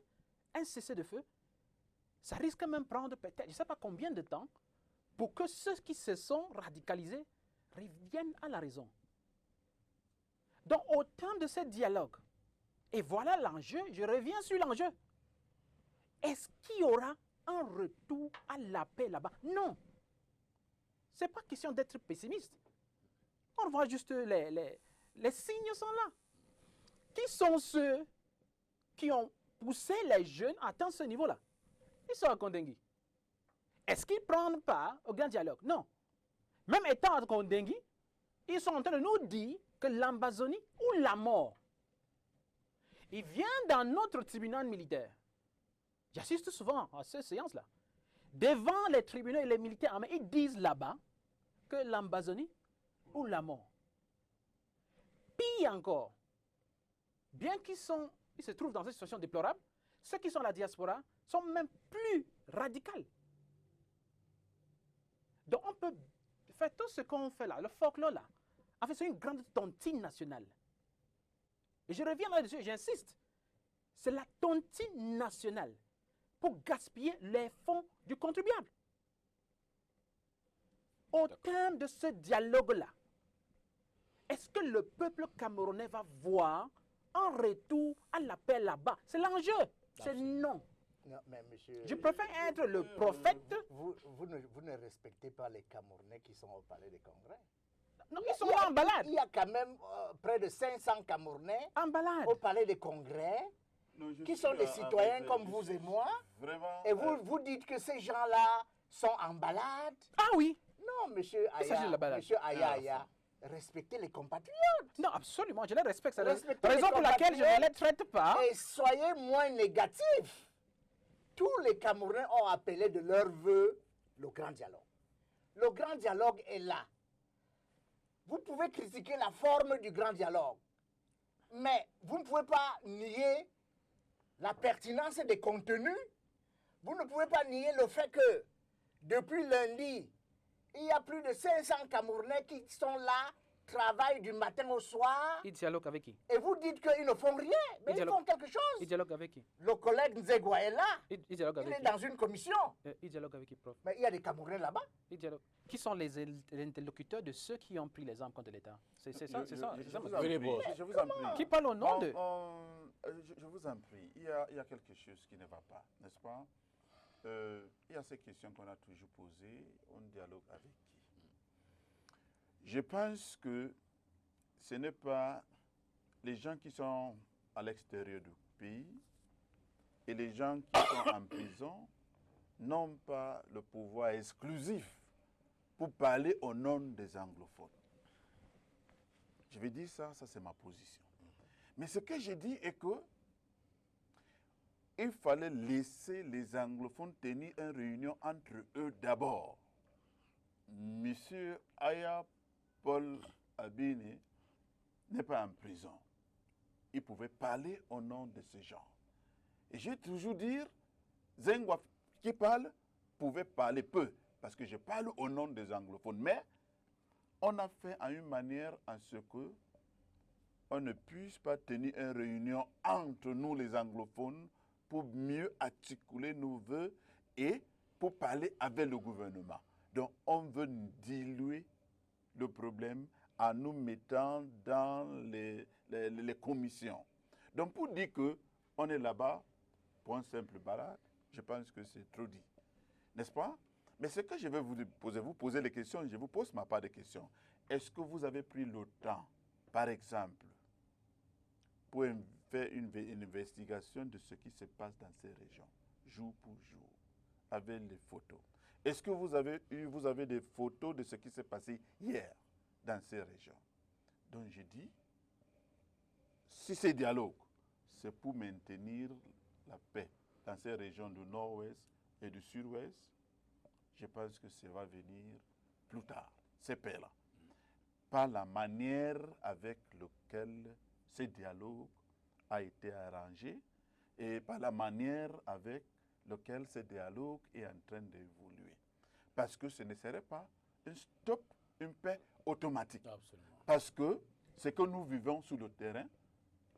un cessez-le-feu. Ça risque même de prendre peut-être, je ne sais pas combien de temps, pour que ceux qui se sont radicalisés reviennent à la raison. Donc, au temps de ce dialogue, et voilà l'enjeu, je reviens sur l'enjeu. Est-ce qu'il y aura un retour à la paix là-bas? Non. Ce n'est pas question d'être pessimiste. On voit juste les signes sont là. Qui sont ceux qui ont poussé les jeunes à atteindre ce niveau-là? Ils sont à Kondengui. Est-ce qu'ils prennent part au grand dialogue? Non. Même étant à Kondengui, ils sont en train de nous dire que l'Ambazonie ou la mort. Ils viennent dans notre tribunal militaire. J'assiste souvent à ces séances-là. Devant les tribunaux et les militaires armés, ils disent là-bas que l'Ambazonie ou la mort. Pire encore, bien qu'ils se trouvent dans une situation déplorable, ceux qui sont à la diaspora sont même plus radicaux. Donc on peut faire tout ce qu'on fait là, le folklore là. En fait, c'est une grande tontine nationale. Et je reviens là-dessus, j'insiste. C'est la tontine nationale pour gaspiller les fonds du contribuable. Au terme de ce dialogue-là, est-ce que le peuple camerounais va voir un retour à la paix là-bas? C'est l'enjeu. C'est non. Non, mais monsieur, Je préfère être le prophète. Vous ne respectez pas les Camerounais qui sont au palais des congrès. Non, ils sont là en balade. Il y a quand même près de 500 Camerounais En balade. au palais des congrès qui sont des citoyens comme vous et moi. Vraiment, Et vous dites que ces gens-là sont en balade. Ah oui. Non, monsieur Il s'agit de la balade. Aya, respectez les compatriotes. Non, absolument, je les respecte. C'est la Respectez raison les pour laquelle je ne les traite pas. Et soyez moins négatifs. Tous les Camerounais ont appelé de leur vœu le grand dialogue. Le grand dialogue est là. Vous pouvez critiquer la forme du grand dialogue, mais vous ne pouvez pas nier la pertinence des contenus. Vous ne pouvez pas nier le fait que depuis lundi, il y a plus de 500 Camerounais qui sont là, travaillent du matin au soir. Ils dialoguent avec qui? Et vous dites qu'ils ne font rien, mais ils font quelque chose. Ils dialoguent avec qui? Le collègue Nzegwa est là. Ils dialoguent Il avec est qui? dans une commission. Ils dialoguent avec qui, prof? Mais il y a des Camerounais là-bas. Ils dialoguent. Qui sont les interlocuteurs de ceux qui ont pris les armes contre l'État? C'est ça, c'est ça. Je vous en prie. Je vous en prie. Qui parle au nom de... Je vous en prie. Il y a quelque chose qui ne va pas, n'est-ce pas? Il y a ces questions qu'on a toujours posées. On dialogue avec qui? Je pense que ce n'est pas les gens qui sont à l'extérieur du pays et les gens qui sont en prison n'ont pas le pouvoir exclusif pour parler au nom des anglophones. Je vais dire ça, ça c'est ma position. Mais ce que je dis est que il fallait laisser les anglophones tenir une réunion entre eux d'abord. Monsieur Aya Paul Abini n'est pas en prison. Il pouvait parler au nom de ces gens. Et j'ai toujours dit, Zengwa qui parle pouvait parler peu, parce que je parle au nom des anglophones. Mais on a fait en une manière à ce que on ne puisse pas tenir une réunion entre nous les anglophones pour mieux articuler nos vœux et pour parler avec le gouvernement. Donc on veut diluer le problème en nous mettant dans les commissions. Donc pour dire qu'on est là-bas pour un simple balade, je pense que c'est trop dit. N'est-ce pas? Mais ce que je vais vous poser les questions, je vous pose ma part de questions. Est-ce que vous avez pris le temps, par exemple, pour faire une investigation de ce qui se passe dans ces régions, jour pour jour, avec les photos? Est-ce que vous avez des photos de ce qui s'est passé hier dans ces régions? Donc j'ai dit, si ces dialogues, c'est pour maintenir la paix dans ces régions du nord-ouest et du sud-ouest, je pense que ça va venir plus tard, ces paix-là. Par la manière avec laquelle ces dialogues a été arrangé et par la manière avec laquelle ce dialogue est en train d'évoluer. Parce que ce ne serait pas une paix automatique. Absolument. Parce que ce que nous vivons sur le terrain,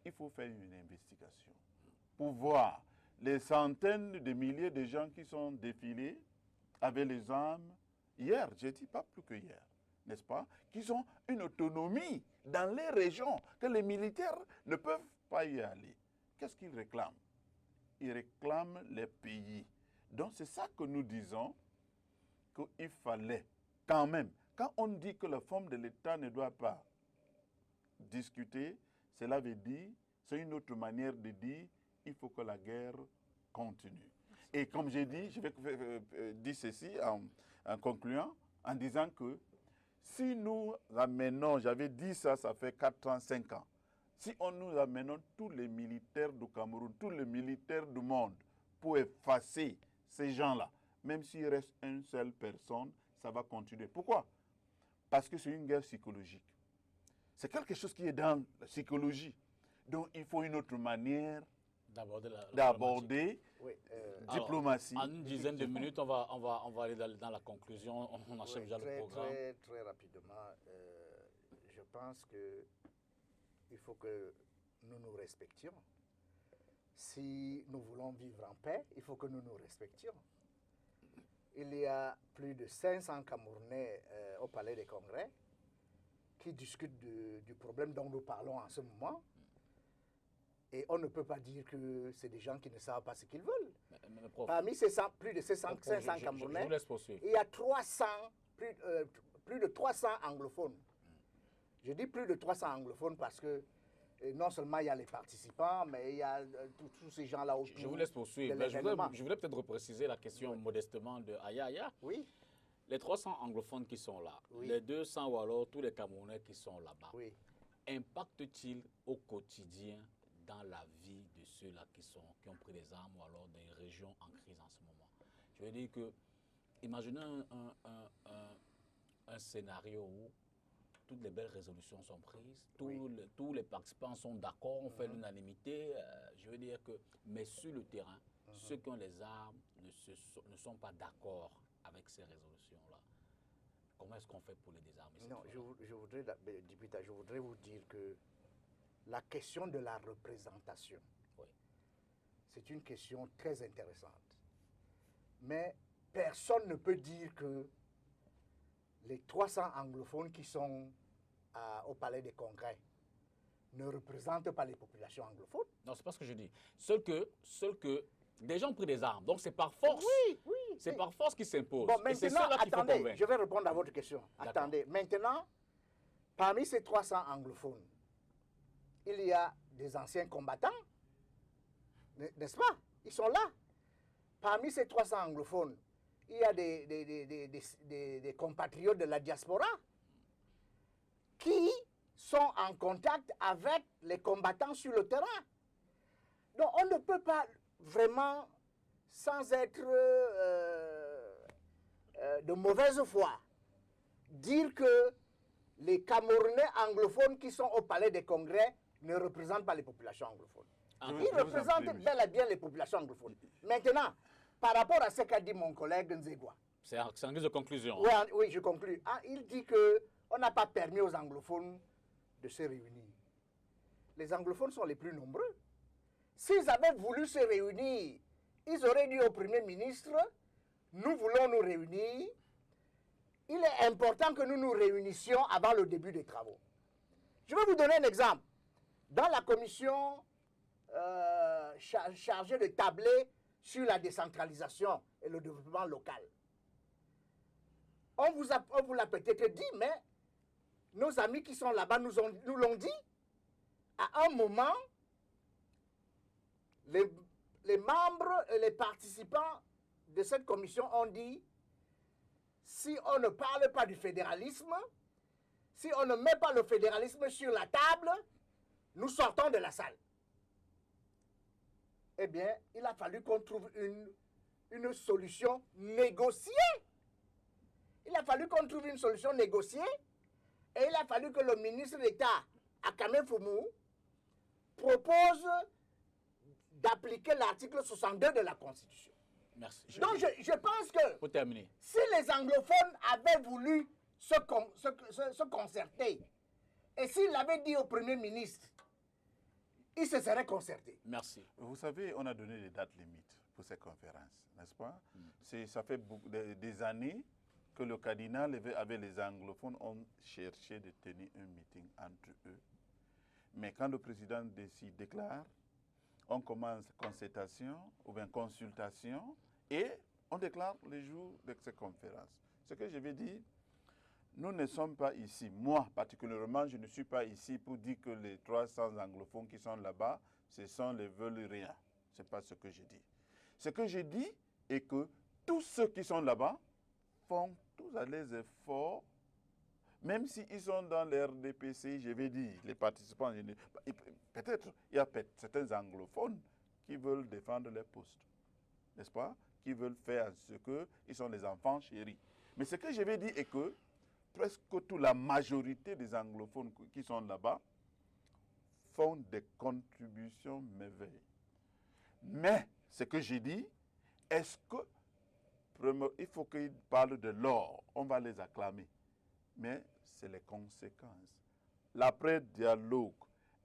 il faut faire une investigation pour voir les centaines de milliers de gens qui sont défilés avec les armes hier, je ne dis pas plus que hier, n'est-ce pas, qui ont une autonomie dans les régions que les militaires ne peuvent pas y aller. Qu'est-ce qu'ils réclament? Ils réclament les pays. Donc c'est ça que nous disons qu'il fallait quand même. Quand on dit que la forme de l'État ne doit pas discuter, cela veut dire, c'est une autre manière de dire, il faut que la guerre continue. Et comme j'ai dit, je vais dire ceci en concluant, en disant que si nous ramenons, j'avais dit ça, ça fait 4 ans, 5 ans, si nous ramenons tous les militaires du Cameroun, tous les militaires du monde pour effacer ces gens-là, même s'il reste une seule personne, ça va continuer. Pourquoi? Parce que c'est une guerre psychologique. C'est quelque chose qui est dans la psychologie. Donc il faut une autre manière d'aborder oui, diplomatie. Alors, en une dizaine de minutes, on va aller dans la conclusion. On achève déjà le programme. Très rapidement, je pense qu'il faut que nous nous respections. Si nous voulons vivre en paix, il faut que nous nous respections. Il y a plus de 500 Camerounais au Palais des Congrès qui discutent du problème dont nous parlons en ce moment. Et on ne peut pas dire que c'est des gens qui ne savent pas ce qu'ils veulent. Mais prof, parmi ces plus de 500 Camerounais, il y a plus de 300 anglophones. Je dis plus de 300 anglophones parce que non seulement il y a les participants, mais il y a tous ces gens-là autour. Je vous laisse poursuivre. Je voulais peut-être repréciser la question modestement de Aya. Oui. Les 300 anglophones qui sont là, oui, les 200 ou alors tous les Camerounais qui sont là-bas, oui, impactent-ils au quotidien dans la vie de ceux-là qui ont pris des armes ou alors des régions en crise en ce moment? Je veux dire que, imaginez un scénario où toutes les belles résolutions sont prises, tous les participants sont d'accord, on fait l'unanimité, je veux dire que, mais sur le terrain, ceux qui ont les armes ne sont pas d'accord avec ces résolutions-là. Comment est-ce qu'on fait pour les désarmer? Non, je voudrais vous dire que la question de la représentation, oui, c'est une question très intéressante. Mais personne ne peut dire que les 300 anglophones qui sont au Palais des Congrès ne représentent pas les populations anglophones. Non, c'est pas ce que je dis. Seul que des gens ont pris des armes. Donc c'est par force. Oui, oui. C'est par force qui s'impose. Bon, maintenant, attendez, je vais répondre à votre question. Attendez, maintenant, parmi ces 300 anglophones, il y a des anciens combattants, n'est-ce pas? Ils sont là. Parmi ces 300 anglophones, il y a des compatriotes de la diaspora qui sont en contact avec les combattants sur le terrain. Donc on ne peut pas vraiment, sans être de mauvaise foi, dire que les Camerounais anglophones qui sont au palais des congrès ne représentent pas les populations anglophones. Ils représentent bel et bien les populations anglophones. Maintenant, par rapport à ce qu'a dit mon collègue Nzegwa. C'est en guise de conclusion. Oui, oui, je conclus. Ah, il dit qu'on n'a pas permis aux anglophones de se réunir. Les anglophones sont les plus nombreux. S'ils avaient voulu se réunir, ils auraient dit au Premier ministre, nous voulons nous réunir. Il est important que nous nous réunissions avant le début des travaux. Je vais vous donner un exemple. Dans la commission chargée de tabler sur la décentralisation et le développement local, on vous l'a peut-être dit, mais nos amis qui sont là-bas nous l'ont dit. À un moment, les membres et les participants de cette commission ont dit, si on ne parle pas du fédéralisme, si on ne met pas le fédéralisme sur la table, nous sortons de la salle. Eh bien, il a fallu qu'on trouve une solution négociée. Il a fallu qu'on trouve une solution négociée et il a fallu que le ministre d'État, Akame Foumou, propose d'appliquer l'article 62 de la Constitution. Merci. Donc je pense que pour terminer, si les anglophones avaient voulu se concerter et s'ils l'avaient dit au Premier ministre, ils se seraient concertés. Merci. Vous savez, on a donné des dates limites pour ces conférences, n'est-ce pas? Ça fait des années que le cardinal avec les anglophones ont cherché de tenir un meeting entre eux. Mais quand le président déclare, on commence concertation ou bien consultation et on déclare les jours de ces conférences. Ce que je vais dire, nous ne sommes pas ici, moi particulièrement, je ne suis pas ici pour dire que les 300 anglophones qui sont là-bas, ce sont les veulent rien. Ce n'est pas ce que je dis. Ce que je dis est que tous ceux qui sont là-bas font tous les efforts, même s'ils sont dans l'RDPC, je vais dire, les participants, peut-être il y a certains anglophones qui veulent défendre les postes, n'est-ce pas? Qui veulent faire ce qu'ils sont les enfants chéris. Mais ce que je vais dire est que presque toute la majorité des anglophones qui sont là-bas font des contributions merveilleuses. Mais ce que j'ai dit, est-ce que il faut qu'ils parlent de l'or, on va les acclamer. Mais c'est les conséquences. L'après-dialogue,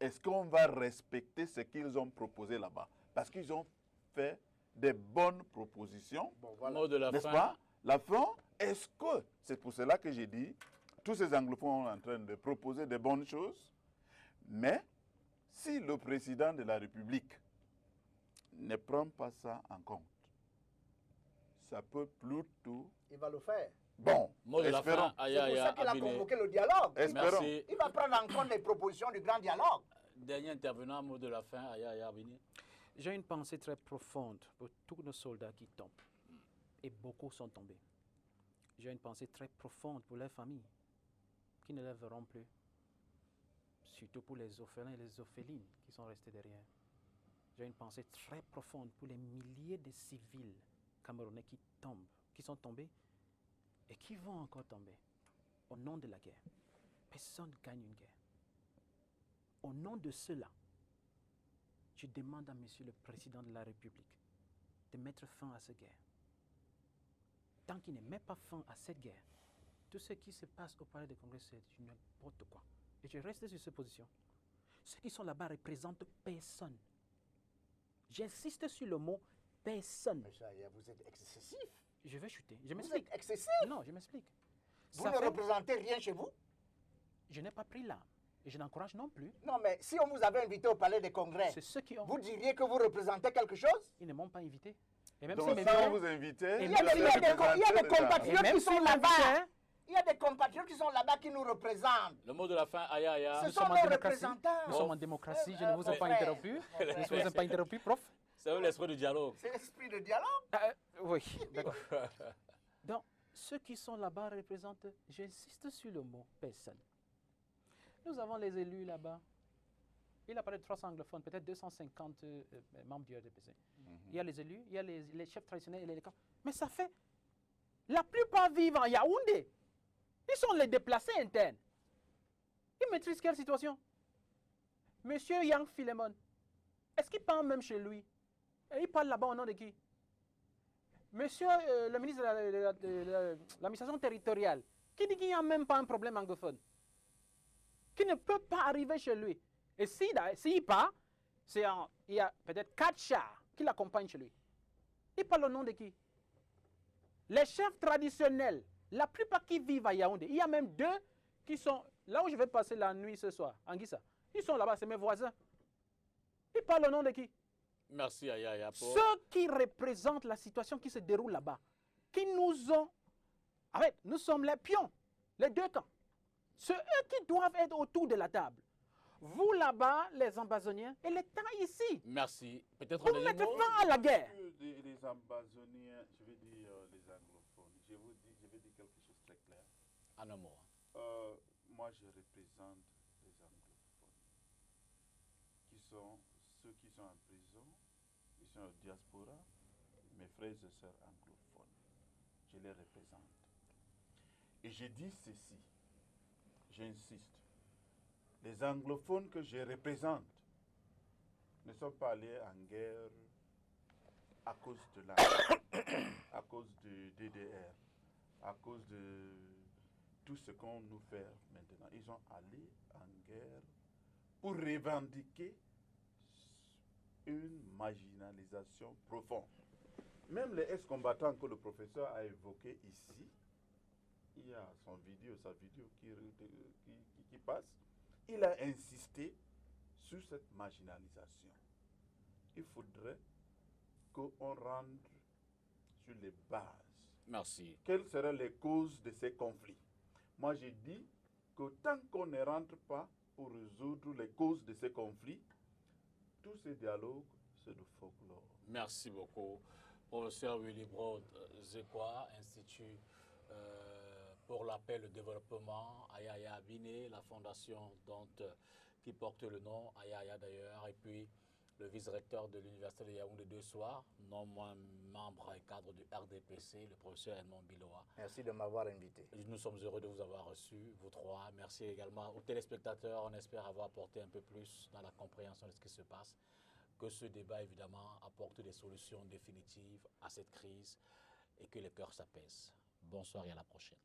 est-ce qu'on va respecter ce qu'ils ont proposé là-bas? Parce qu'ils ont fait des bonnes propositions, bon, voilà. N'est-ce pas? La fin, est-ce que, c'est pour cela que j'ai dit, tous ces anglophones sont en train de proposer de bonnes choses, mais si le président de la République ne prend pas ça en compte, ça peut plutôt... Il va le faire. Bon, C'est espérons. pour ça qu'il a convoqué le dialogue. Espérons. Il va prendre en compte les propositions du grand dialogue. Dernier intervenant, mot de la fin, Aya Abini. J'ai une pensée très profonde pour tous nos soldats qui tombent. Et beaucoup sont tombés. J'ai une pensée très profonde pour les familles qui ne les verront plus. Surtout pour les orphelins et les orphelines qui sont restés derrière. J'ai une pensée très profonde pour les milliers de civils camerounais qui tombent, qui sont tombés et qui vont encore tomber au nom de la guerre. Personne ne gagne une guerre. Au nom de cela, je demande à Monsieur le Président de la République de mettre fin à cette guerre. Tant qu'il ne met pas fin à cette guerre, tout ce qui se passe au palais des congrès, c'est n'importe quoi. Et je reste sur cette position. Ceux qui sont là-bas représentent personne. J'insiste sur le mot personne. Monsieur Aya, vous êtes excessif. Je vais chuter. Je Vous m'explique. êtes excessif. Non, je m'explique. Vous ne représentez rien chez vous. Je n'ai pas pris l'arme. Et je n'encourage non plus. Non, mais si on vous avait invité au palais des congrès, C'est ceux qui ont. vous diriez que vous représentez quelque chose? Ils ne m'ont pas invité. Et même Donc, s'ils ça, on m'invitaient, vous invitait. Et Il y a des compatriotes qui sont là-bas. Il y a des compatriotes qui sont là-bas qui nous représentent. Le mot de la fin, Aya Aya. Ce Nous sont sommes en nos démocratie. représentants. Nous sommes en démocratie. Je ne vous ai mon pas frère, interrompu. mon Je ne frère. vous ai pas interrompu, prof. C'est l'esprit du dialogue. C'est l'esprit de dialogue. Oui, d'accord. Donc, ceux qui sont là-bas représentent, j'insiste sur le mot, personne. Nous avons les élus là-bas. Il a parlé de 300 anglophones, peut-être 250 membres du RDPC. Il y a les élus, il y a les chefs traditionnels et les camps. Mais ça fait... La plupart vivent en Yaoundé. Ils sont les déplacés internes. Ils maîtrisent quelle situation? Monsieur Yang Philemon, est-ce qu'il parle même chez lui? Et il parle là-bas au nom de qui? Monsieur le ministre de l'administration territoriale, qui dit qu'il n'y a même pas un problème anglophone, qui ne peut pas arriver chez lui. Et s'il part, il y a peut-être 4 chars qui l'accompagnent chez lui. Il parle au nom de qui? Les chefs traditionnels, la plupart qui vivent à Yaoundé, il y a même 2 qui sont, là où je vais passer la nuit ce soir, Anguissa, ils sont là-bas, c'est mes voisins. Ils parlent au nom de qui? Merci Aya Aya. Ceux qui représentent la situation qui se déroule là-bas, qui nous ont... Arrête, nous sommes les pions, les 2 camps. C'est eux qui doivent être autour de la table. Vous là-bas, les ambazoniens, et l'État ici. Merci. Peut-être Vous ne mettez pas à la guerre. Les ambazoniens, je vais dire les anglophones, je vais dire quelque chose de très clair. En un mot. Moi, je représente les anglophones, qui sont ceux qui sont en prison, qui sont en diaspora, mes frères et sœurs anglophones. Je les représente. Et je dis ceci, j'insiste, les anglophones que je représente ne sont pas allés en guerre à cause de la à cause du DDR, à cause de tout ce qu'on nous fait maintenant. Ils sont allés en guerre pour revendiquer une marginalisation profonde. Même les ex-combattants que le professeur a évoqués ici, il y a sa vidéo qui passe, il a insisté sur cette marginalisation. Il faudrait qu'on rentre sur les bases. Merci. Quelles seraient les causes de ces conflits? Moi, j'ai dit que tant qu'on ne rentre pas pour résoudre les causes de ces conflits, tous ces dialogues, c'est du folklore. Merci beaucoup. Professeur Willy Brod Zekwa, Institut pour la paix et le développement, Aya Aya Abine, la fondation qui porte le nom, Aya Aya d'ailleurs, et puis le vice-recteur de l'Université de Yaoundé 2 soirs, non moins membre et cadre du RDPC, le professeur Edmond Biloa. Merci de m'avoir invité. Nous sommes heureux de vous avoir reçus, vous trois. Merci également aux téléspectateurs. On espère avoir apporté un peu plus dans la compréhension de ce qui se passe. Que ce débat, évidemment, apporte des solutions définitives à cette crise et que les cœurs s'apaisent. Bonsoir et à la prochaine.